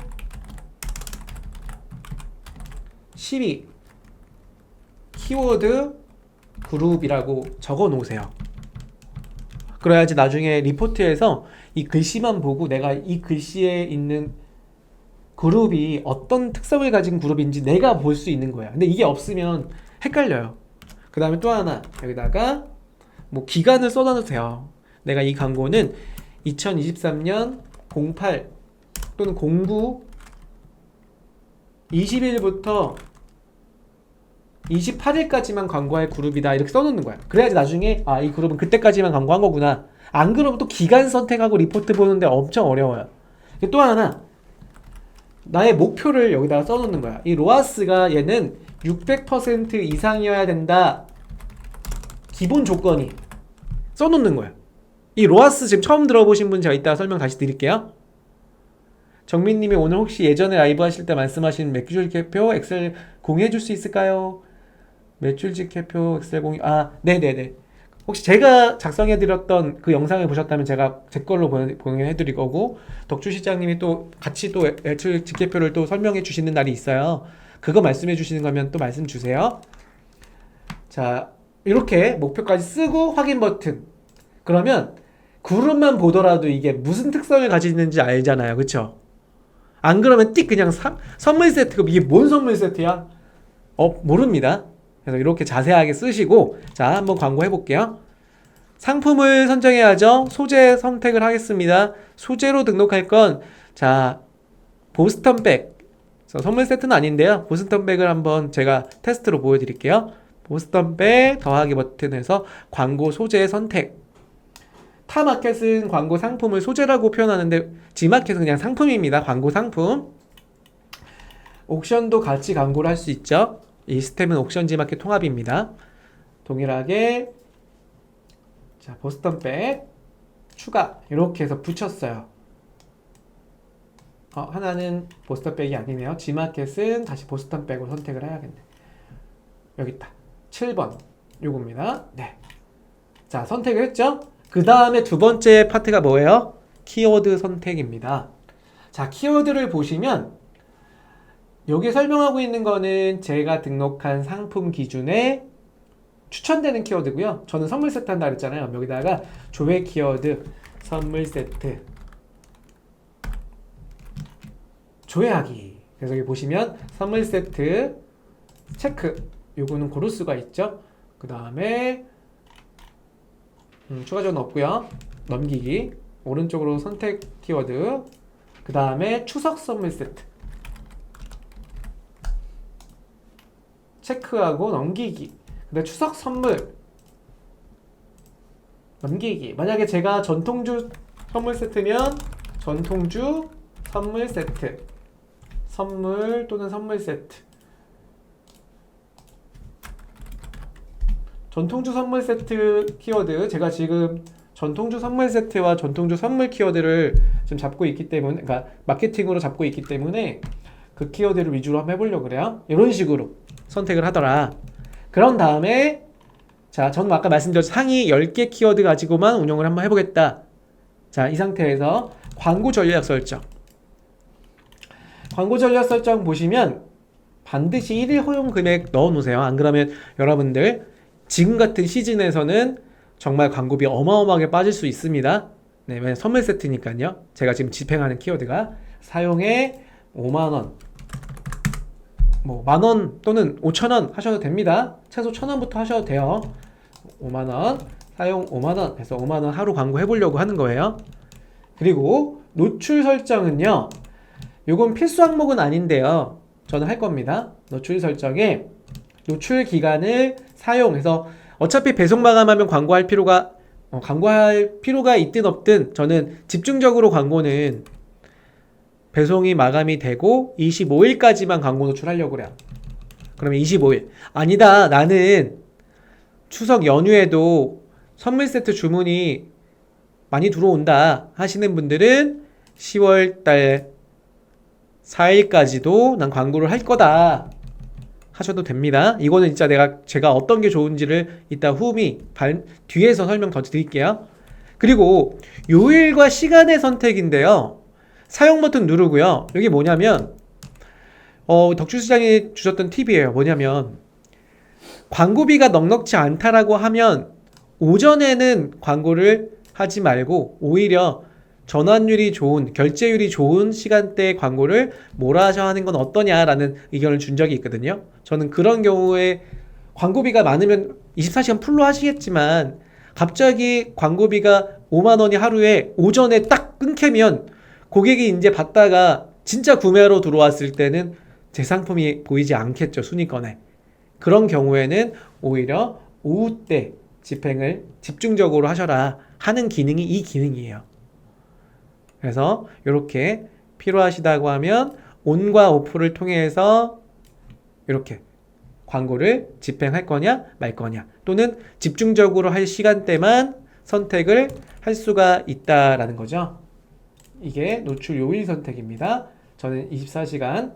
12 키워드 그룹이라고 적어 놓으세요. 그래야지 나중에 리포트에서 이 글씨만 보고 내가 이 글씨에 있는 그룹이 어떤 특성을 가진 그룹인지 내가 볼 수 있는 거야. 근데 이게 없으면 헷갈려요. 그 다음에 또 하나, 여기다가 뭐 기간을 써놔주세요. 내가 이 광고는 2023년 08 또는 09 20일부터 28일까지만 광고할 그룹이다 이렇게 써놓는 거야. 그래야지 나중에 이 그룹은 그때까지만 광고한 거구나. 안 그러면 또 기간 선택하고 리포트 보는데 엄청 어려워요. 또 하나, 나의 목표를 여기다가 써놓는 거야. 이 로아스가 얘는 600% 이상이어야 된다. 기본 조건이 써놓는 거야. 이 로아스 지금 처음 들어보신 분 제가 이따가 설명 다시 드릴게요. 정민님이 오늘 혹시 예전에 라이브 하실 때 말씀하신 매출 지표표 엑셀 공유해 줄 수 있을까요? 매출 지표표 엑셀 공유. 네네네. 혹시 제가 작성해 드렸던 그 영상을 보셨다면 제가 제 걸로 공유해 드릴 거고, 덕주 시장님이 또 같이 또 매출 지표표를 또 설명해 주시는 날이 있어요. 그거 말씀해 주시는 거면 또 말씀 주세요. 자, 이렇게 목표까지 쓰고 확인 버튼. 그러면 그룹만 보더라도 이게 무슨 특성을 가지는지 알잖아요. 그쵸? 안 그러면 띡 그냥 선물 세트가 이게 뭔 선물 세트야? 모릅니다. 그래서 이렇게 자세하게 쓰시고, 자, 한번 광고 해볼게요. 상품을 선정해야죠. 소재 선택을 하겠습니다. 소재로 등록할 건, 자, 보스턴백. 선물 세트는 아닌데요. 보스턴백을 한번 제가 테스트로 보여드릴게요. 보스턴백 더하기 버튼에서 광고 소재 선택. 타마켓은 광고 상품을 소재라고 표현하는데 지마켓은 그냥 상품입니다. 광고 상품. 옥션도 같이 광고를 할 수 있죠. 이 시스템은 옥션 지마켓 통합입니다. 동일하게 자, 보스턴백 추가 이렇게 해서 붙였어요. 하나는 보스턴백이 아니네요. 지마켓은 다시 보스턴백으로 선택을 해야겠네. 여기 있다. 7번 요겁니다. 네. 자, 선택을 했죠? 그 다음에 두 번째 파트가 뭐예요? 키워드 선택입니다. 자, 키워드를 보시면 여기 설명하고 있는 거는 제가 등록한 상품 기준에 추천되는 키워드고요. 저는 선물 세트 한다 그랬잖아요. 여기다가 조회 키워드 선물 세트 조회하기. 그래서 여기 보시면 선물 세트 체크. 요거는 고를 수가 있죠. 그 다음에 추가적은 없고요. 넘기기. 오른쪽으로 선택 키워드. 그 다음에 추석 선물 세트 체크하고 넘기기. 근데 추석 선물 넘기기. 만약에 제가 전통주 선물 세트면 전통주 선물 세트 선물 또는 선물 세트 전통주 선물 세트 키워드. 제가 지금 전통주 선물 세트와 전통주 선물 키워드를 지금 잡고 있기 때문에, 그러니까 마케팅으로 잡고 있기 때문에 그 키워드를 위주로 한번 해보려고 그래요. 이런 식으로 선택을 하더라. 그런 다음에 자, 저는 아까 말씀드렸던 상위 10개 키워드 가지고만 운영을 한번 해보겠다. 자, 이 상태에서 광고 전략 설정. 광고 전략 설정 보시면 반드시 1일 허용 금액 넣어 놓으세요. 안 그러면 여러분들 지금 같은 시즌에서는 정말 광고비 어마어마하게 빠질 수 있습니다. 네, 왜냐면 선물 세트니까요. 제가 지금 집행하는 키워드가 사용에 5만원, 뭐 만원 또는 5천원 하셔도 됩니다. 최소 1,000원부터 하셔도 돼요. 5만원, 사용 5만원 해서 5만원 하루 광고 해보려고 하는 거예요. 그리고 노출 설정은요, 요건 필수 항목은 아닌데요, 저는 할 겁니다. 노출 설정에 노출 기간을 사용해서 어차피 배송 마감하면 광고할 필요가 있든 없든 저는 집중적으로 광고는 배송이 마감이 되고 25일까지만 광고 노출하려고 그래요. 그러면 25일. 아니다, 나는 추석 연휴에도 선물 세트 주문이 많이 들어온다 하시는 분들은 10월달 4일까지도 난 광고를 할 거다 하셔도 됩니다. 이거는 진짜 제가 어떤 게 좋은지를 이따 뒤에서 설명 더 드릴게요. 그리고 요일과 시간의 선택인데요. 사용 버튼 누르고요. 여기 뭐냐면 덕주 시장이 주셨던 팁이에요. 뭐냐면 광고비가 넉넉지 않다라고 하면 오전에는 광고를 하지 말고 오히려 전환율이 좋은, 결제율이 좋은 시간대에 광고를 몰아서 하는 건 어떠냐라는 의견을 준 적이 있거든요. 저는 그런 경우에 광고비가 많으면 24시간 풀로 하시겠지만 갑자기 광고비가 5만 원이 하루에 오전에 딱 끊기면 고객이 이제 받다가 진짜 구매하러 들어왔을 때는 제 상품이 보이지 않겠죠, 순위권에. 그런 경우에는 오히려 오후 때 집행을 집중적으로 하셔라 하는 기능이 이 기능이에요. 그래서 이렇게 필요하시다고 하면 온과 오프를 통해서 이렇게 광고를 집행할 거냐 말 거냐, 또는 집중적으로 할 시간대만 선택을 할 수가 있다라는 거죠. 이게 노출 요일 선택입니다. 저는 24시간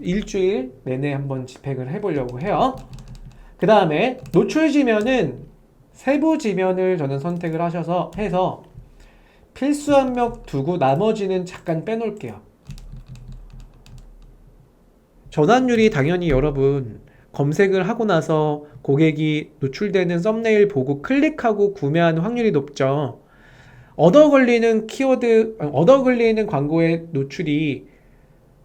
일주일 내내 한번 집행을 해보려고 해요. 그 다음에 노출 지면은 세부 지면을 저는 선택을 해서 필수 항목 두고 나머지는 잠깐 빼놓을게요. 전환율이 당연히 여러분 검색을 하고 나서 고객이 노출되는 썸네일 보고 클릭하고 구매하는 확률이 높죠. 얻어 걸리는 광고의 노출이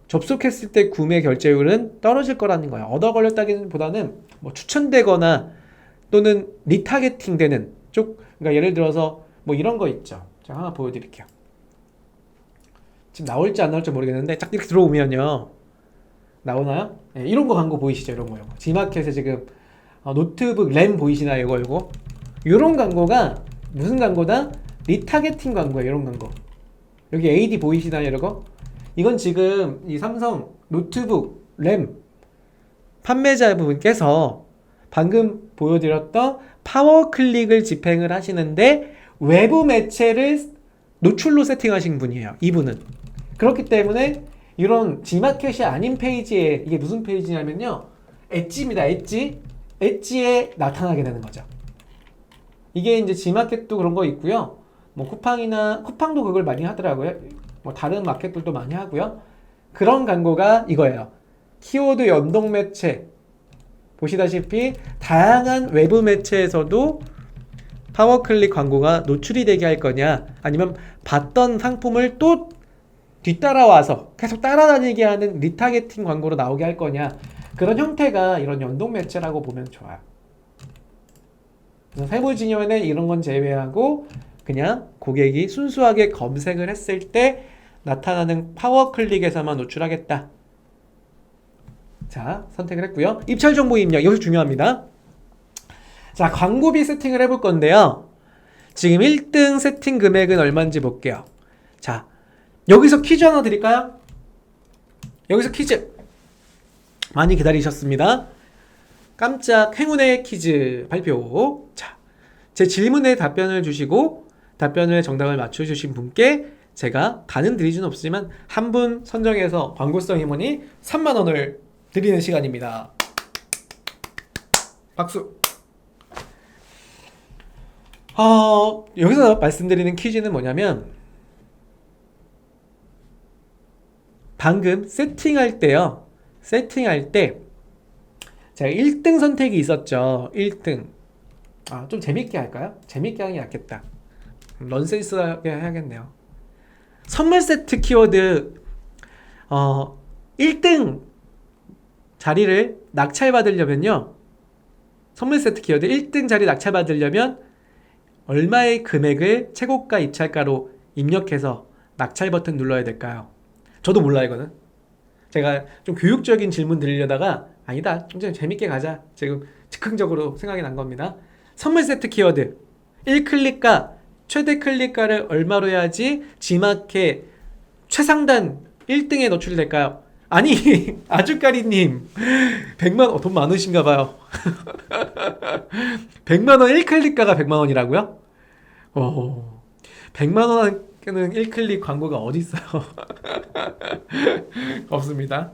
접속했을 때 구매 결제율은 떨어질 거라는 거예요. 얻어 걸렸다기보다는 뭐 추천되거나 또는 리타겟팅 되는 쪽, 그러니까 예를 들어서 뭐 이런 거 있죠. 제가 하나 보여드릴게요. 지금 나올지 안 나올지 모르겠는데 딱 이렇게 들어오면요. 나오나요? 네, 이런 거 광고 보이시죠? 이런 거. G마켓에 지금 노트북 램 보이시나요? 이거. 이런 광고가 무슨 광고다? 리타겟팅 광고예요. 이런 광고. 여기 AD 보이시나요? 이거? 이건 지금 이 삼성 노트북 램 판매자분께서 방금 보여드렸던 파워 클릭을 집행을 하시는데 외부 매체를 노출로 세팅하신 분이에요. 이분은. 그렇기 때문에 이런 G마켓이 아닌 페이지에, 이게 무슨 페이지냐면요, 엣지입니다. 엣지에 나타나게 되는 거죠. 이게 이제 G마켓도 그런 거 있고요. 뭐 쿠팡도 그걸 많이 하더라고요. 뭐 다른 마켓들도 많이 하고요. 그런 광고가 이거예요. 키워드 연동 매체. 보시다시피 다양한 외부 매체에서도 파워클릭 광고가 노출이 되게 할 거냐, 아니면 봤던 상품을 또 뒤따라와서 계속 따라다니게 하는 리타겟팅 광고로 나오게 할 거냐, 그런 형태가 이런 연동 매체라고 보면 좋아요. 그래서 세부 지면에 이런 건 제외하고 그냥 고객이 순수하게 검색을 했을 때 나타나는 파워클릭에서만 노출하겠다. 자, 선택을 했고요. 입찰 정보 입력, 이것이 중요합니다. 자, 광고비 세팅을 해볼 건데요. 지금 1등 세팅 금액은 얼마인지 볼게요. 자, 여기서 퀴즈 하나 드릴까요? 여기서 퀴즈 많이 기다리셨습니다. 깜짝 행운의 퀴즈 발표. 자, 제 질문에 답변을 주시고 답변을 정답을 맞춰주신 분께 제가 다는 드릴 수는 없지만 한 분 선정해서 광고성 임원이 3만원을 드리는 시간입니다. 박수. 여기서 말씀드리는 퀴즈는 뭐냐면, 방금 세팅할 때요. 세팅할 때 제가 1등 선택이 있었죠. 1등. 좀 재밌게 할까요? 재밌게 하는 게 낫겠다. 넌센스하게 해야겠네요. 선물 세트 키워드 1등 자리를 낙찰받으려면요. 선물 세트 키워드 1등 자리 낙찰받으려면 얼마의 금액을 최고가 입찰가로 입력해서 낙찰 버튼 눌러야 될까요? 저도 몰라요, 이거는. 제가 좀 교육적인 질문 드리려다가 아니다, 좀 재밌게 가자, 지금 즉흥적으로 생각이 난 겁니다. 선물 세트 키워드 1클릭가, 최대 클릭가를 얼마로 해야지 G마켓 최상단 1등에 노출이 될까요? 아니, 아주까리님 100만, 돈 많으신가 봐요. 100만원 1클릭가가 100만원이라고요? 100만원은 1클릭 광고가 어디 있어요? 없습니다.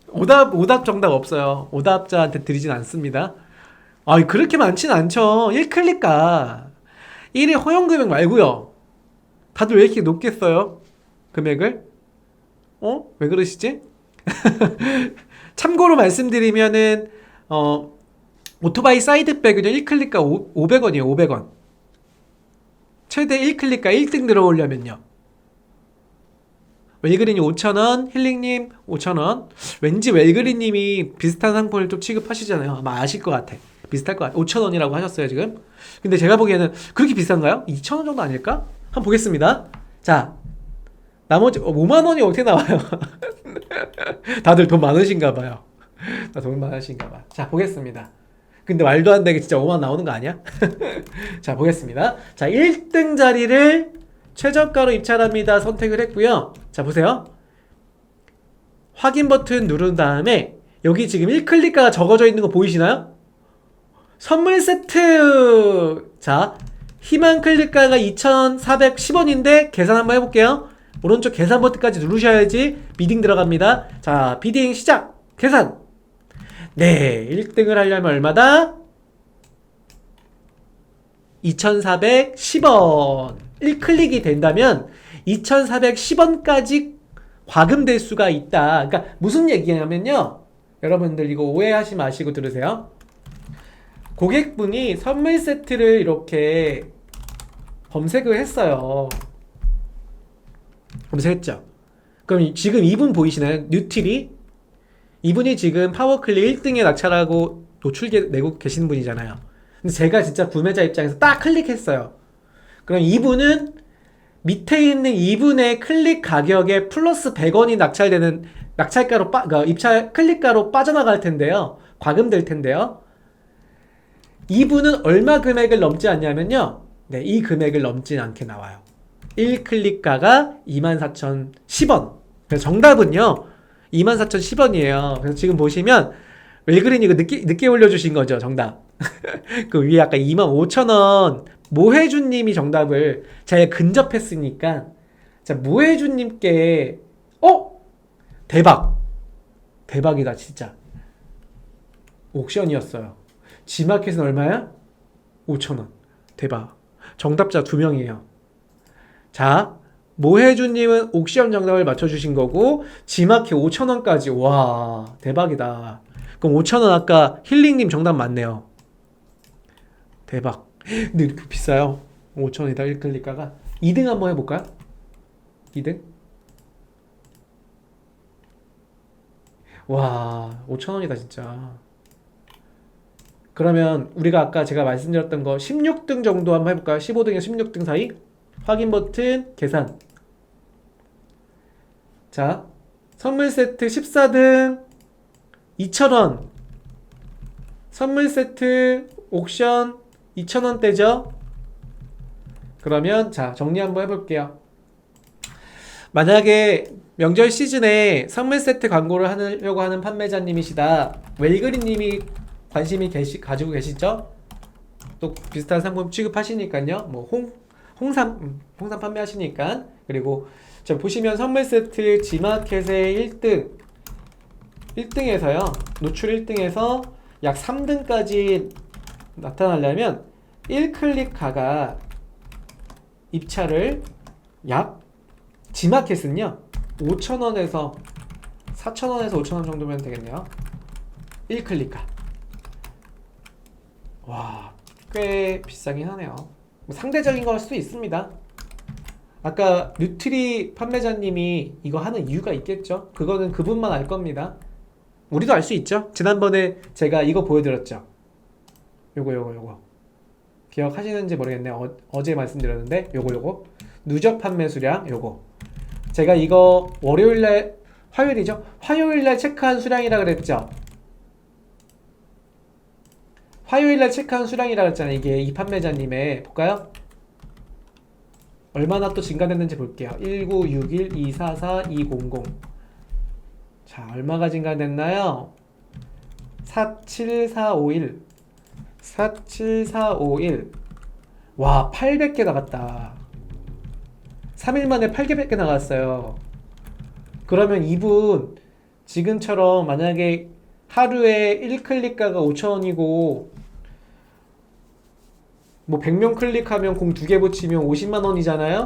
오답 정답 없어요. 오답자한테 드리진 않습니다. 그렇게 많진 않죠. 1클릭가 1회 허용 금액 말고요. 다들 왜 이렇게 높게 써요? 금액을? 왜 그러시지? 참고로 말씀드리면은 오토바이 사이드백은요 1클릭가 500원이에요. 500원. 최대 1클릭가 1등 들어오려면요. 웰그린이 5,000원, 힐링님 5,000원. 왠지 웰그린님이 비슷한 상품을 좀 취급하시잖아요. 아마 아실 것 같아. 비슷할 것 같아. 5,000원이라고 하셨어요, 지금. 근데 제가 보기에는 그렇게 비싼가요? 2,000원 정도 아닐까? 한번 보겠습니다. 자, 나머지 5만원이 어떻게 나와요? 다들 돈 많으신가 봐요. 나 돈 많으신가 봐. 자, 보겠습니다. 근데 말도 안 되게 진짜 5만 나오는 거 아니야? 자, 보겠습니다. 자, 1등 자리를 최저가로 입찰합니다. 선택을 했고요. 자, 보세요. 확인 버튼 누른 다음에 여기 지금 1클릭가가 적어져 있는 거 보이시나요? 선물 세트! 자, 희망 클릭가가 2,410원인데 계산 한번 해볼게요. 오른쪽 계산 버튼까지 누르셔야지 비딩 들어갑니다. 자, 비딩 시작! 계산! 네, 1등을 하려면 얼마다? 2,410원. 1클릭이 된다면 2,410원까지 과금될 수가 있다. 그러니까 무슨 얘기냐면요. 여러분들 이거 오해하지 마시고 들으세요. 고객분이 선물 세트를 이렇게 검색을 했어요. 검색했죠. 그럼 지금 이분 보이시나요? 뉴트리? 이분이 지금 파워클릭 1등에 낙찰하고 노출계 내고 계시는 분이잖아요. 근데 제가 진짜 구매자 입장에서 딱 클릭했어요. 그럼 이분은 밑에 있는 이분의 클릭 가격에 플러스 100원이 낙찰되는 낙찰가로 그러니까 입찰 클릭가로 빠져나갈 텐데요. 과금될 텐데요. 이분은 얼마 금액을 넘지 않냐면요. 네, 이 금액을 넘지 않게 나와요. 1클릭가가 24,010원. 그래서 정답은요. 24,010원이에요. 그래서 지금 보시면 웰그린 이거 늦게 올려주신 거죠. 정답. 그 위에 아까 25,000원 모혜준님이 정답을 제가 근접했으니까 자 모혜준님께 대박이다 진짜. 옥션이었어요. 지마켓은 얼마야? 5,000원. 대박. 정답자 2명이에요. 자 모혜준님은 옥션 정답을 맞춰주신 거고 지마켓 5,000원까지. 와 대박이다. 그럼 5,000원 아까 힐링님 정답 맞네요. 대박. 근데 이렇게 비싸요. 5,000원이다 1클릭가가. 2등 한번 해볼까요? 2등? 와 5,000원이다 진짜. 그러면 우리가 아까 제가 말씀드렸던 거 16등 정도 한번 해볼까요? 15등에서 16등 사이? 확인 버튼 계산. 자 선물 세트 14등 2,000원. 선물 세트 옥션 2,000원대죠. 그러면 자 정리 한번 해볼게요. 만약에 명절 시즌에 선물 세트 광고를 하려고 하는 판매자님이시다. 웰그린님이 관심이 가지고 계시죠? 또 비슷한 상품 취급하시니까요. 뭐 홍삼 판매하시니까. 그리고 자 보시면 선물 세트 지마켓의 1등에서요. 노출 1등에서 약 3등까지 나타나려면 1클릭가가 입찰을 약 지마켓은요 5,000원에서 4,000원에서 5,000원 정도면 되겠네요. 1클릭가. 와, 꽤 비싸긴 하네요. 뭐 상대적인 걸 수도 있습니다. 아까 뉴트리 판매자님이 이거 하는 이유가 있겠죠. 그거는 그분만 알 겁니다. 우리도 알 수 있죠. 지난번에 제가 이거 보여드렸죠. 요거 기억하시는지 모르겠네요. 어제 말씀드렸는데 요거 누적 판매 수량 요거. 제가 이거 화요일이죠? 화요일날 체크한 수량이라 그랬죠. 화요일날 체크한 수량이라 그랬잖아요. 이게 이 판매자님의 볼까요? 얼마나 또 증가됐는지 볼게요. 1961 244 200. 자, 얼마가 증가됐나요? 47451. 와, 800개 나갔다. 3일 만에 800개 나갔어요. 그러면 이분 지금처럼 만약에 하루에 1클릭가가 5,000원이고 뭐 100명 클릭하면 공 2개 붙이면 50만 원이잖아요.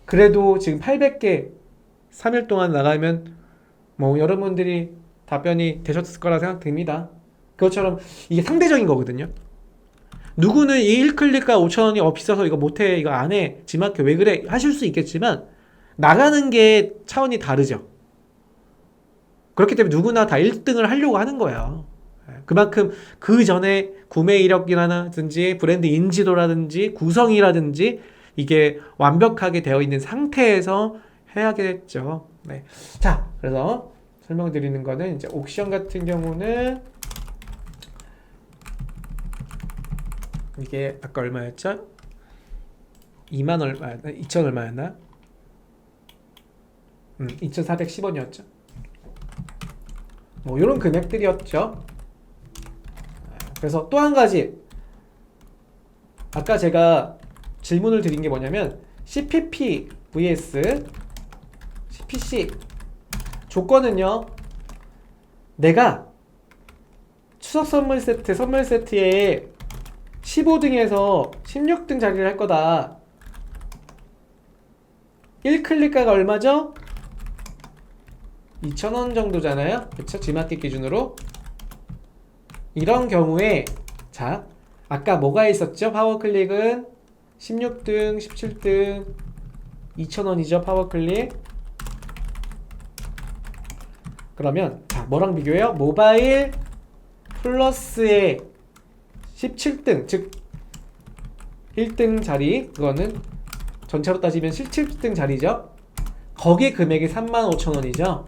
그래도 지금 800개 3일 동안 나가면 뭐 여러분들이 답변이 되셨을 거라 생각됩니다. 그것처럼 이게 상대적인 거거든요. 누구는 이 1클릭가 5,000원이 비싸서 이거 못해, 이거 안 해, 지마켓 왜 그래 하실 수 있겠지만 나가는 게 차원이 다르죠. 그렇기 때문에 누구나 다 1등을 하려고 하는 거예요. 그만큼 그 전에 구매 이력이라든지 브랜드 인지도라든지 구성이라든지 이게 완벽하게 되어 있는 상태에서 해야겠죠. 네. 자, 그래서 설명드리는 거는 이제 옥션 같은 경우는 이게 아까 얼마였죠? 2만 얼마, 2천 얼마였나? 2,410원이었죠. 뭐 이런 금액들이었죠. 그래서 또 한 가지 아까 제가 질문을 드린 게 뭐냐면 CPP vs CPC 조건은요, 내가 추석 선물 세트에 15등에서 16등 자리를 할 거다. 1클릭가가 얼마죠? 2,000원 정도잖아요. 그쵸? G마켓 기준으로. 이런 경우에 자, 아까 뭐가 있었죠? 파워클릭은 16등, 17등 2,000원이죠. 파워클릭. 그러면 자, 뭐랑 비교해요? 모바일 플러스의 17등, 즉 1등 자리, 그거는 전체로 따지면 17등 자리죠. 거기 금액이 35,000원이죠.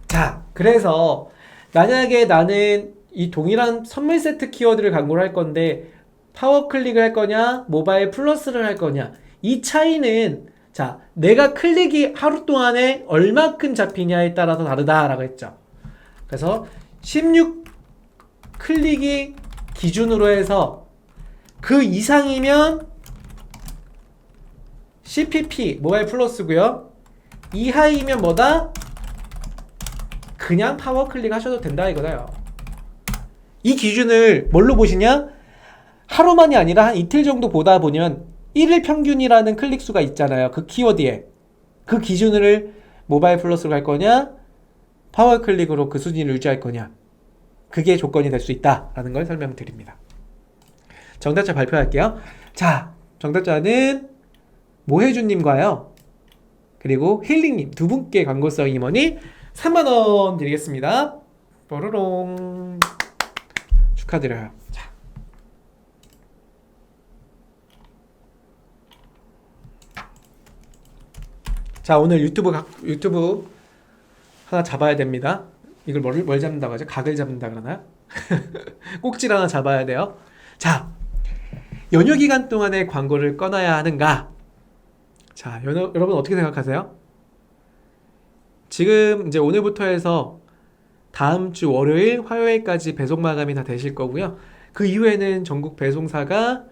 자, 그래서 만약에 나는 이 동일한 선물 세트 키워드를 광고를 할 건데 파워클릭을 할 거냐, 모바일 플러스를 할 거냐, 이 차이는 자, 내가 클릭이 하루 동안에 얼마큼 잡히냐에 따라서 다르다라고 했죠. 그래서 16 클릭이 기준으로 해서 그 이상이면 CPP 모바일 플러스고요. 이하이면 뭐다? 그냥 파워 클릭 하셔도 된다 이거다요. 이 기준을 뭘로 보시냐? 하루만이 아니라 한 이틀 정도 보다 보면 1일 평균이라는 클릭 수가 있잖아요. 그 키워드에. 그 기준을 모바일 플러스로 갈 거냐, 파워 클릭으로 그 수준을 유지할 거냐. 그게 조건이 될 수 있다라는 걸 설명드립니다. 정답자 발표할게요. 자, 정답자는 모혜준님과요, 그리고 힐링님 두 분께 광고성 임원이 3만원 드리겠습니다. 뽀로롱. 축하드려요. 자, 오늘 유튜브 하나 잡아야 됩니다. 이걸 뭘 잡는다고 하죠? 각을 잡는다 그러나요? 꼭지를 하나 잡아야 돼요. 자, 연휴 기간 동안에 광고를 꺼놔야 하는가? 자, 여러분 어떻게 생각하세요? 지금 이제 오늘부터 해서 다음 주 월요일, 화요일까지 배송 마감이 다 되실 거고요. 그 이후에는 전국 배송사가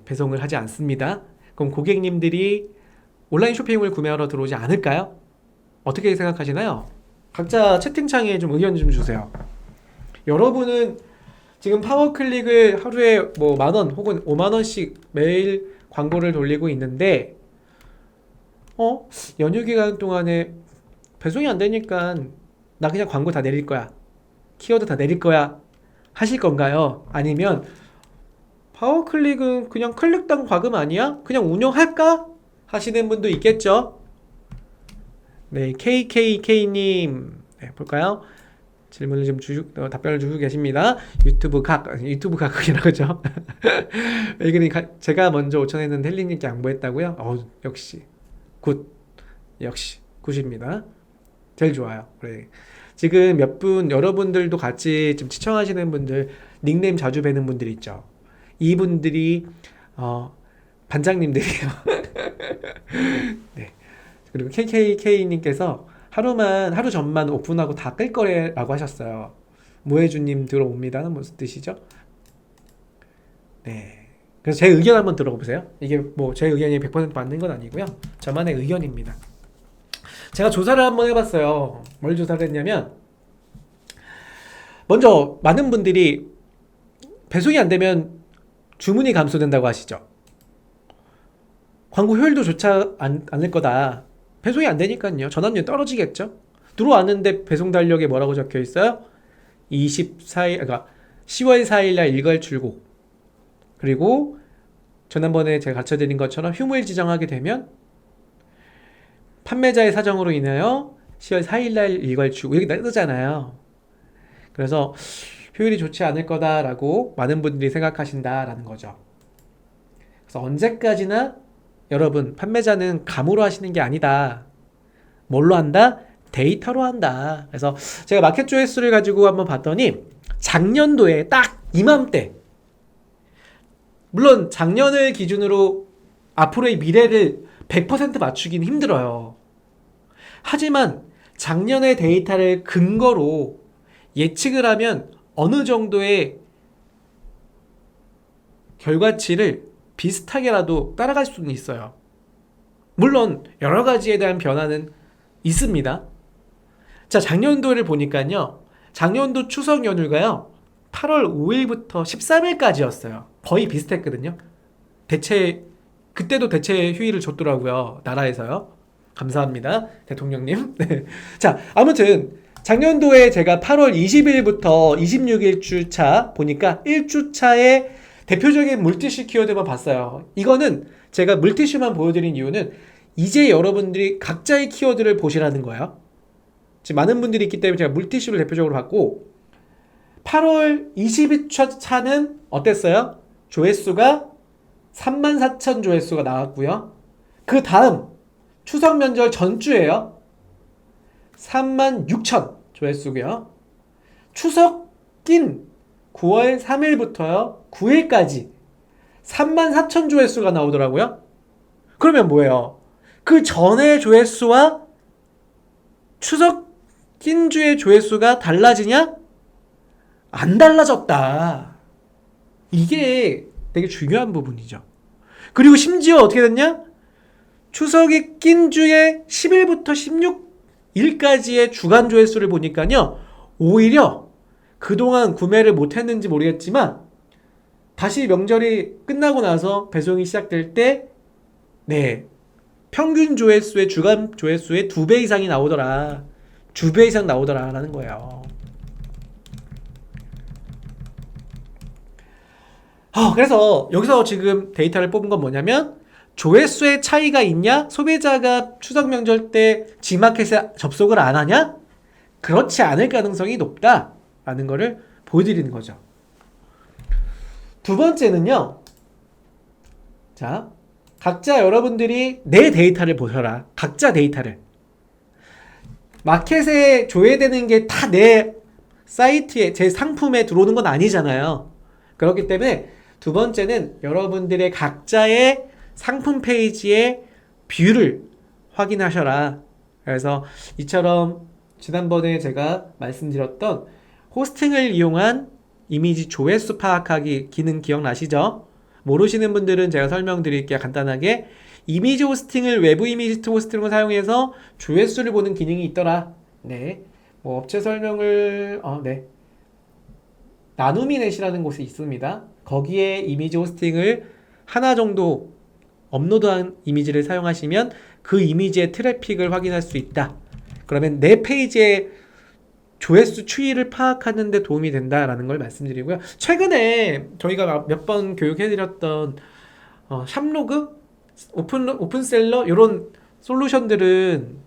배송을 하지 않습니다. 그럼 고객님들이 온라인 쇼핑을 구매하러 들어오지 않을까요? 어떻게 생각하시나요? 각자 채팅창에 좀 의견 좀 주세요. 여러분은 지금 파워클릭을 하루에 뭐 10,000원 혹은 50,000원씩 매일 광고를 돌리고 있는데 연휴 기간 동안에 배송이 안 되니까 나 그냥 광고 다 내릴 거야, 키워드 다 내릴 거야 하실 건가요? 아니면 파워클릭은 그냥 클릭당 과금 아니야? 그냥 운영할까? 하시는 분도 있겠죠? 네, KKK님 볼까요? 질문을 좀 답변을 주고 계십니다. 유튜브 각이라고 하죠. 제가 먼저 5,000원 했는데 헬리님께 양보했다고요? 역시 굿, 역시 굿입니다. 제일 좋아요. 그래. 지금 몇 분, 여러분들도 같이 좀 시청하시는 분들, 닉네임 자주 뵈는 분들 있죠. 이분들이 반장님들이에요. 네. 그리고 KKK님께서 하루 전만 오픈하고 다 끌 거래라고 하셨어요. 모혜주님 들어옵니다는 무슨 뜻이죠? 네. 그래서 제 의견 한번 들어보세요. 이게 뭐 제 의견이 100% 맞는 건 아니고요. 저만의 의견입니다. 제가 조사를 한번 해봤어요. 뭘 조사를 했냐면, 먼저 많은 분들이 배송이 안 되면 주문이 감소된다고 하시죠. 광고 효율도 좋지 않을 거다. 배송이 안 되니까요. 전환율 떨어지겠죠. 들어왔는데 배송 달력에 뭐라고 적혀 있어요? 10월 4일 날 일괄 출고. 그리고 지난번에 제가 가르쳐드린 것처럼 휴무일 지정하게 되면 판매자의 사정으로 인하여 10월 4일 날 일괄 출고 이렇게 뜨잖아요. 그래서 효율이 좋지 않을 거다라고 많은 분들이 생각하신다라는 거죠. 그래서 언제까지나 여러분, 판매자는 감으로 하시는 게 아니다. 뭘로 한다? 데이터로 한다. 그래서 제가 마켓 조회수를 가지고 한번 봤더니 작년도에 딱 이맘때, 물론 작년을 기준으로 앞으로의 미래를 100% 맞추기는 힘들어요. 하지만 작년의 데이터를 근거로 예측을 하면 어느 정도의 결과치를 비슷하게라도 따라갈 수는 있어요. 물론 여러 가지에 대한 변화는 있습니다. 자, 작년도를 보니까요. 작년도 추석 연휴가요. 8월 5일부터 13일까지였어요. 거의 비슷했거든요. 그때도 대체 휴일을 줬더라고요. 나라에서요. 감사합니다. 대통령님. 네. 자, 아무튼 작년도에 제가 8월 20일부터 26일 주차 보니까 1주차에 대표적인 물티슈 키워드만 봤어요. 이거는 제가 물티슈만 보여드린 이유는 이제 여러분들이 각자의 키워드를 보시라는 거예요. 지금 많은 분들이 있기 때문에 제가 물티슈를 대표적으로 봤고 8월 20일 차는 어땠어요? 조회수가 34,000 조회수가 나왔고요. 그 다음 추석 명절 전주예요. 36,000 조회수고요. 추석 낀 9월 3일부터요. 9일까지 34,000 조회수가 나오더라고요. 그러면 뭐예요? 그 전의 조회수와 추석 낀 주의 조회수가 달라지냐? 안 달라졌다. 이게 되게 중요한 부분이죠. 그리고 심지어 어떻게 됐냐? 추석이 낀 주의 10일부터 16일까지의 주간 조회수를 보니까요. 오히려 그동안 구매를 못했는지 모르겠지만 다시 명절이 끝나고 나서 배송이 시작될 때 평균 조회수의 주간 조회수의 2배 이상이 나오더라. 2배 이상 나오더라 라는 거예요. 그래서 여기서 지금 데이터를 뽑은 건 뭐냐면 조회수의 차이가 있냐? 소비자가 추석 명절 때 G마켓에 접속을 안 하냐? 그렇지 않을 가능성이 높다라는 거를 보여드리는 거죠. 두 번째는요. 자, 각자 여러분들이 내 데이터를 보셔라. 각자 데이터를. 마켓에 조회되는 게 다 내 사이트에, 제 상품에 들어오는 건 아니잖아요. 그렇기 때문에 두 번째는 여러분들의 각자의 상품 페이지의 뷰를 확인하셔라. 그래서 이처럼 지난번에 제가 말씀드렸던 호스팅을 이용한 이미지 조회수 파악하기 기능 기억나시죠? 모르시는 분들은 제가 설명드릴게요. 간단하게 이미지 호스팅을 외부 이미지 호스팅을 사용해서 조회수를 보는 기능이 있더라. 네, 뭐 업체 설명을 나누미넷이라는 곳이 있습니다. 거기에 이미지 호스팅을 하나 정도 업로드한 이미지를 사용하시면 그 이미지의 트래픽을 확인할 수 있다. 그러면 내 페이지의 조회수 추이를 파악하는 데 도움이 된다라는 걸 말씀드리고요. 최근에 저희가 몇 번 교육해드렸던 샵로그, 오픈셀러 이런 솔루션들은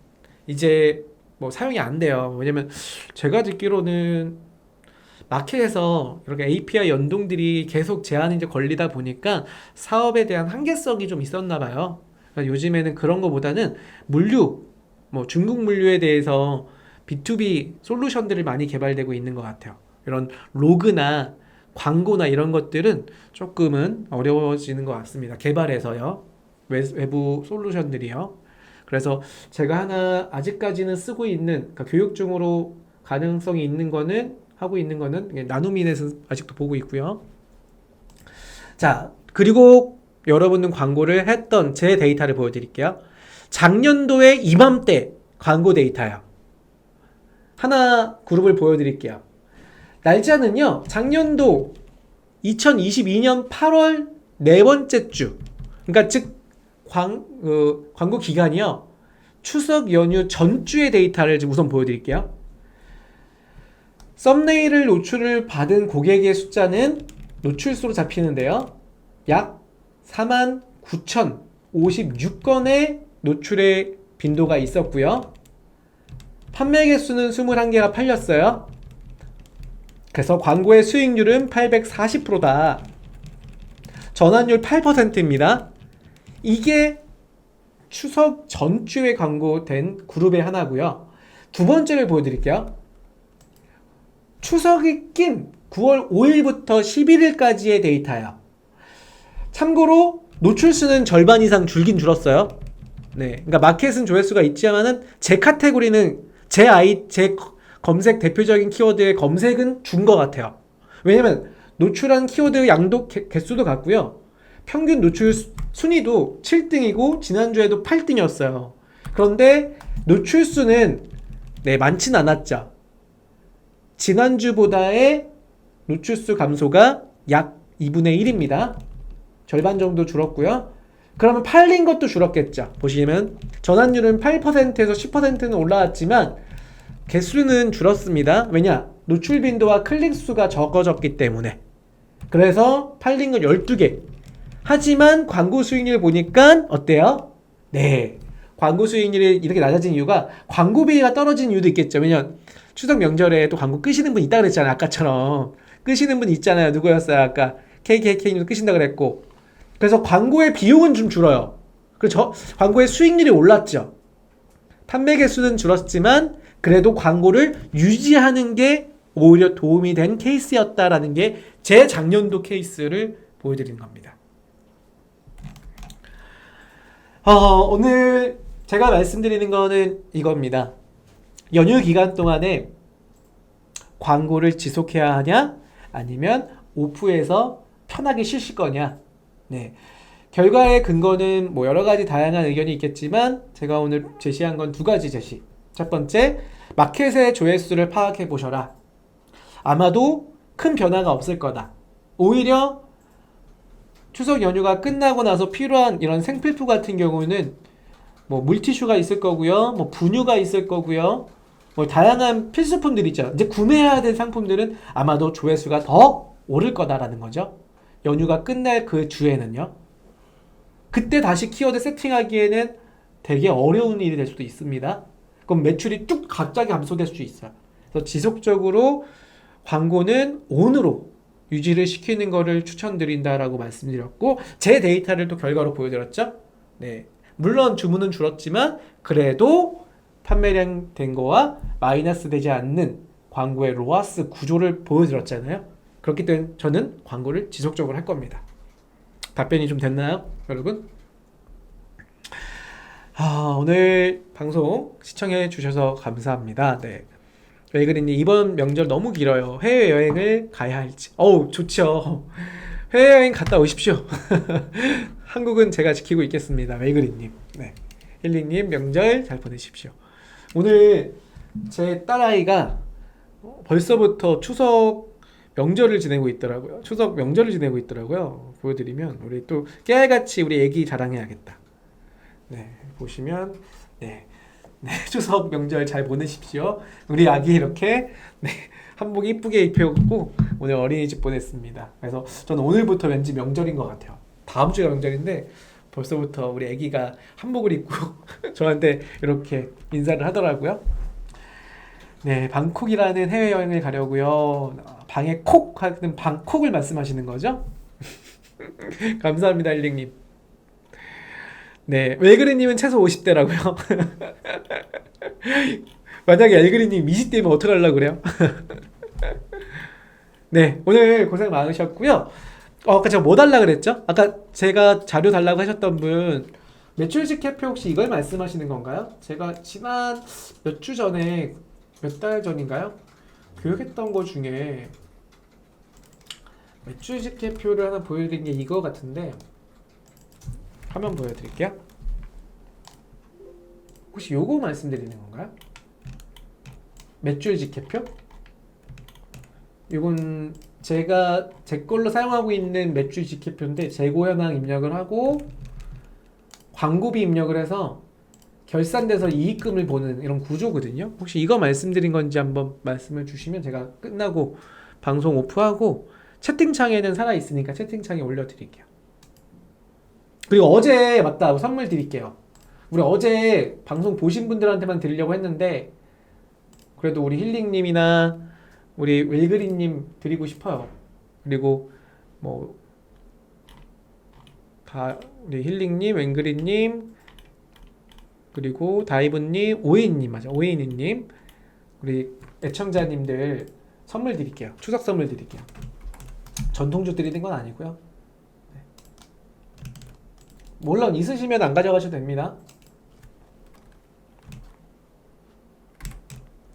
이제 뭐 사용이 안 돼요. 왜냐면 제가 듣기로는 마켓에서 이렇게 API 연동들이 계속 제한이 이제 걸리다 보니까 사업에 대한 한계성이 좀 있었나 봐요. 그러니까 요즘에는 그런 거보다는 물류, 뭐 중국 물류에 대해서 B2B 솔루션들이 많이 개발되고 있는 것 같아요. 이런 로그나 광고나 이런 것들은 조금은 어려워지는 것 같습니다. 개발해서요. 외부 솔루션들이요. 그래서 제가 하나 아직까지는 쓰고 있는, 그러니까 교육 중으로 가능성이 있는 거는, 하고 있는 거는 나누미넷은 아직도 보고 있고요. 자, 그리고 여러분은 광고를 했던 제 데이터를 보여드릴게요. 작년도에 이맘때 광고 데이터요. 하나 그룹을 보여드릴게요. 날짜는요, 작년도 2022년 8월 네 번째 주, 그러니까 즉 광고 기간이요, 추석 연휴 전주의 데이터를 우선 보여드릴게요. 썸네일을 노출을 받은 고객의 숫자는 노출수로 잡히는데요, 약 49,056건의 노출의 빈도가 있었고요. 판매 개수는 21개가 팔렸어요. 그래서 광고의 수익률은 840%다. 전환율 8%입니다. 이게 추석 전주에 광고된 그룹의 하나고요. 두 번째를 보여드릴게요. 추석이 낀 9월 5일부터 11일까지의 데이터예요. 참고로 노출수는 절반 이상 줄긴 줄었어요. 네, 그러니까 마켓은 조회수가 있지만은 제 카테고리는 제 검색 대표적인 키워드의 검색은 준 것 같아요. 왜냐면 노출한 키워드 양도 개수도 같고요. 평균 노출 순위도 7등이고 지난주에도 8등이었어요. 그런데 노출수는 네, 많진 않았죠. 지난주보다의 노출수 감소가 약 2분의 1입니다. 절반 정도 줄었고요. 그러면 팔린 것도 줄었겠죠. 보시면 전환율은 8%에서 10%는 올라왔지만 개수는 줄었습니다. 왜냐? 노출 빈도와 클릭 수가 적어졌기 때문에. 그래서 팔린 건 12개. 하지만 광고 수익률 보니까 어때요? 네. 광고 수익률이 이렇게 낮아진 이유가 광고비가 떨어진 이유도 있겠죠. 왜냐면 추석 명절에 또 광고 끄시는 분 있다 그랬잖아요. 아까처럼. 끄시는 분 있잖아요. 누구였어요? 아까 KKK님도 끄신다 그랬고. 그래서 광고의 비용은 좀 줄어요. 그래서 광고의 수익률이 올랐죠. 판매 개수는 줄었지만 그래도 광고를 유지하는 게 오히려 도움이 된 케이스였다라는 게 제 작년도 케이스를 보여드리는 겁니다. 오늘 제가 말씀드리는 거는 이겁니다. 연휴 기간 동안에 광고를 지속해야 하냐? 아니면 오프해서 편하게 쉬실 거냐? 네. 결과의 근거는 뭐 여러 가지 다양한 의견이 있겠지만 제가 오늘 제시한 건 두 가지 제시. 첫 번째, 마켓의 조회수를 파악해 보셔라. 아마도 큰 변화가 없을 거다. 오히려 추석 연휴가 끝나고 나서 필요한 이런 생필품 같은 경우는 뭐 물티슈가 있을 거고요. 뭐 분유가 있을 거고요. 뭐 다양한 필수품들이 있죠. 이제 구매해야 될 상품들은 아마도 조회수가 더 오를 거다라는 거죠. 연휴가 끝날 그 주에는요. 그때 다시 키워드 세팅하기에는 되게 어려운 일이 될 수도 있습니다. 그럼 매출이 쭉 갑자기 감소될 수 있어요. 그래서 지속적으로 광고는 온으로 유지를 시키는 거를 추천드린다라고 말씀드렸고, 제 데이터를 또 결과로 보여드렸죠. 네, 물론 주문은 줄었지만 그래도 판매량 된 거와 마이너스 되지 않는 광고의 로아스 구조를 보여드렸잖아요. 그렇기 때문에 저는 광고를 지속적으로 할 겁니다. 답변이 좀 됐나요, 여러분? 오늘 방송 시청해 주셔서 감사합니다. 네. 웰그린님, 이번 명절 너무 길어요. 해외여행을 가야 할지. 좋죠. 해외여행 갔다 오십시오. 한국은 제가 지키고 있겠습니다. 웰그린님. 네. 힐링님, 명절 잘 보내십시오. 오늘 제 딸아이가 벌써부터 추석 명절을 지내고 있더라고요. 추석 명절을 지내고 있더라고요. 보여드리면 우리 또 깨알같이 우리 애기 자랑해야겠다. 네, 보시면 네, 추석 명절 잘 보내십시오. 우리 아기 이렇게 한복 이쁘게 입혀갖고 오늘 어린이집 보냈습니다. 그래서 저는 오늘부터 왠지 명절인 것 같아요. 다음 주가 명절인데 벌써부터 우리 아기가 한복을 입고 저한테 이렇게 인사를 하더라고요. 네, 방콕이라는 해외여행을 가려고요. 방에 콕 하는 방콕을 말씀하시는 거죠? 감사합니다, 일링님. 네, 웰그린님은 최소 50대라고요. 만약에 엘그린님 20대면 어떡하려고 그래요? 네, 오늘 고생 많으셨고요. 아까 제가 뭐 달라 그랬죠? 아까 제가 자료 달라고 하셨던 분 매출직 캐표 혹시 이걸 말씀하시는 건가요? 제가 지난 몇 주 전에 몇 달 전인가요? 교육했던 거 중에 매출직 캐표를 하나 보여드린 게 이거 같은데 화면 보여드릴게요. 혹시 요거 말씀드리는 건가요? 매출직 캐표? 이건 제가 제 걸로 사용하고 있는 매출직 캐표인데 재고 현황 입력을 하고 광고비 입력을 해서 결산돼서 이익금을 보는 이런 구조거든요. 혹시 이거 말씀드린 건지 한번 말씀을 주시면 제가 끝나고 방송 오프하고 채팅창에는 살아있으니까 채팅창에 올려드릴게요. 그리고 어제 맞다, 선물 드릴게요. 우리 어제 방송 보신 분들한테만 드리려고 했는데 그래도 우리 힐링님이나 우리 웰그린님 드리고 싶어요. 그리고 뭐 다 우리 힐링님, 웰그린님, 그리고 다이브님, 오이님 맞아, 오이님 우리 애청자님들 선물 드릴게요. 추석 선물 드릴게요. 전통주 드리는 건 아니고요. 네. 물론 있으시면 안 가져가셔도 됩니다.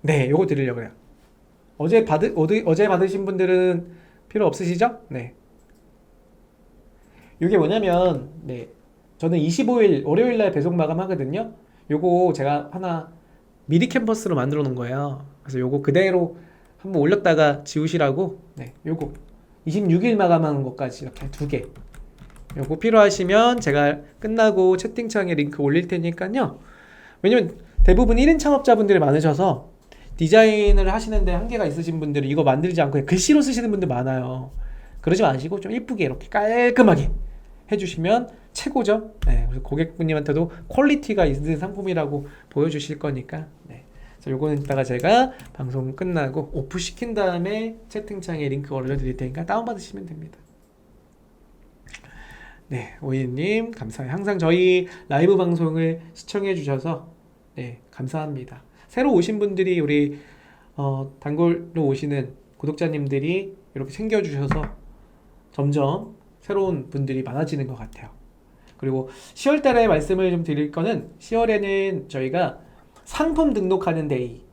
네, 요거 드리려고 해요. 어제 받으신 분들은 필요 없으시죠? 네. 이게 뭐냐면, 네. 저는 25일 월요일 날 배송 마감하거든요. 요거 제가 하나 미리 캠퍼스로 만들어 놓은 거예요. 그래서 요거 그대로 한번 올렸다가 지우시라고, 네. 요거 26일 마감하는 것까지 이렇게 2개. 요거 필요하시면 제가 끝나고 채팅창에 링크 올릴 테니까요. 왜냐면 대부분 1인 창업자분들이 많으셔서 디자인을 하시는데 한계가 있으신 분들은 이거 만들지 않고 그냥 글씨로 쓰시는 분들 많아요. 그러지 마시고 좀 이쁘게 이렇게 깔끔하게 해주시면 최고죠. 네, 그래서 고객분님한테도 퀄리티가 있는 상품이라고 보여주실 거니까. 네. 그래서 요거는 이따가 제가 방송 끝나고 오프 시킨 다음에 채팅창에 링크 올려드릴 테니까 다운받으시면 됩니다. 네, 오이님 감사해요. 항상 저희 라이브 방송을 시청해 주셔서 네, 감사합니다. 새로 오신 분들이 우리 단골로 오시는 구독자님들이 이렇게 챙겨주셔서 점점 새로운 분들이 많아지는 것 같아요. 그리고 10월 달에 말씀을 좀 드릴 거는 10월에는 저희가 상품 등록하는 데이,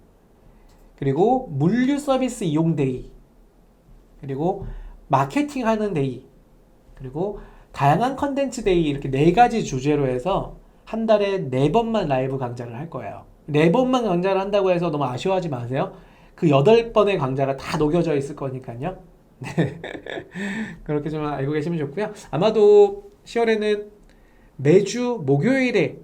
그리고 물류 서비스 이용 데이, 그리고 마케팅 하는 데이, 그리고 다양한 컨텐츠 데이, 이렇게 4가지 주제로 해서 한 달에 4번만 라이브 강좌를 할 거예요. 4번만 강좌를 한다고 해서 너무 아쉬워하지 마세요. 그 8번의 강좌가 다 녹여져 있을 거니까요. 네. 그렇게 좀 알고 계시면 좋고요. 아마도 10월에는 매주 목요일에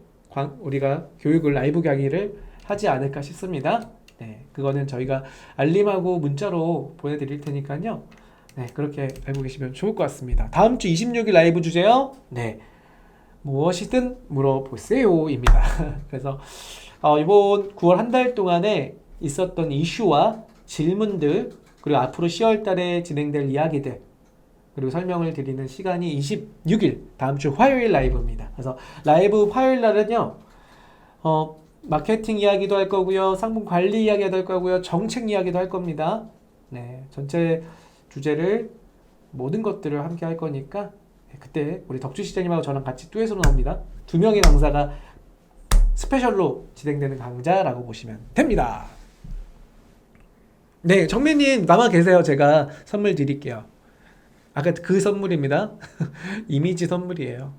우리가 교육을 라이브 강의를 하지 않을까 싶습니다. 네, 그거는 저희가 알림하고 문자로 보내드릴 테니까요. 네, 그렇게 알고 계시면 좋을 것 같습니다. 다음 주 26일 라이브 주제요. 네, 무엇이든 물어보세요입니다. 그래서 이번 9월 한 달 동안에 있었던 이슈와 질문들, 그리고 앞으로 10월 달에 진행될 이야기들, 그리고 설명을 드리는 시간이 26일 다음 주 화요일 라이브입니다. 그래서 라이브 화요일 날은요, 마케팅 이야기도 할 거고요, 상품 관리 이야기도 할 거고요, 정책 이야기도 할 겁니다. 네, 전체 주제를 모든 것들을 함께 할 거니까 그때 우리 덕주 시장님하고 저랑 같이 듀엣으로 나옵니다. 2명의 강사가 스페셜로 진행되는 강좌라고 보시면 됩니다. 네, 정민님 남아 계세요. 제가 선물 드릴게요. 아까 그 선물입니다. 이미지 선물이에요.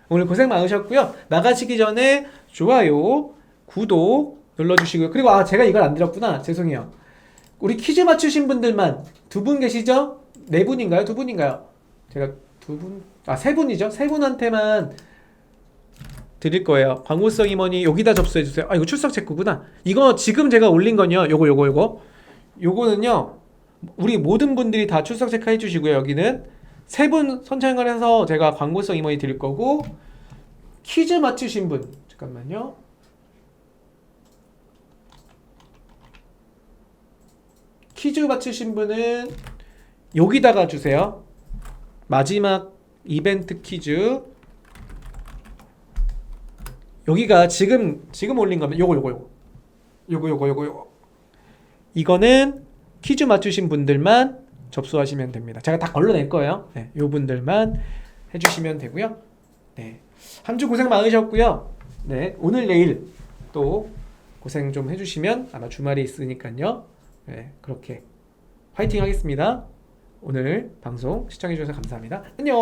오늘 고생 많으셨고요. 나가시기 전에 좋아요, 구독 눌러주시고요. 그리고 제가 이걸 안 드렸구나. 죄송해요. 우리 퀴즈 맞추신 분들만 2분 계시죠? 4분인가요? 2분인가요? 제가 2분, 3분이죠? 3분한테만 드릴 거예요. 광고성 임원이 여기다 접수해 주세요. 이거 출석 체크구나. 이거 지금 제가 올린 건요. 요거는요. 우리 모든 분들이 다 출석 체크해 주시고요. 여기는 3분 선정을 해서 제가 광고성 임원이 드릴 거고, 퀴즈 맞추신 분, 잠깐만요. 퀴즈 맞추신 분은 여기다가 주세요. 마지막 이벤트 퀴즈. 여기가 지금 올린 거면 요거. 이거는 퀴즈 맞추신 분들만 접수하시면 됩니다. 제가 다 걸러낼 거예요. 네, 요 분들만 해주시면 되고요. 네, 한 주 고생 많으셨고요. 네, 오늘 내일 또 고생 좀 해주시면 아마 주말이 있으니까요. 네, 그렇게 화이팅 하겠습니다. 오늘 방송 시청해주셔서 감사합니다. 안녕.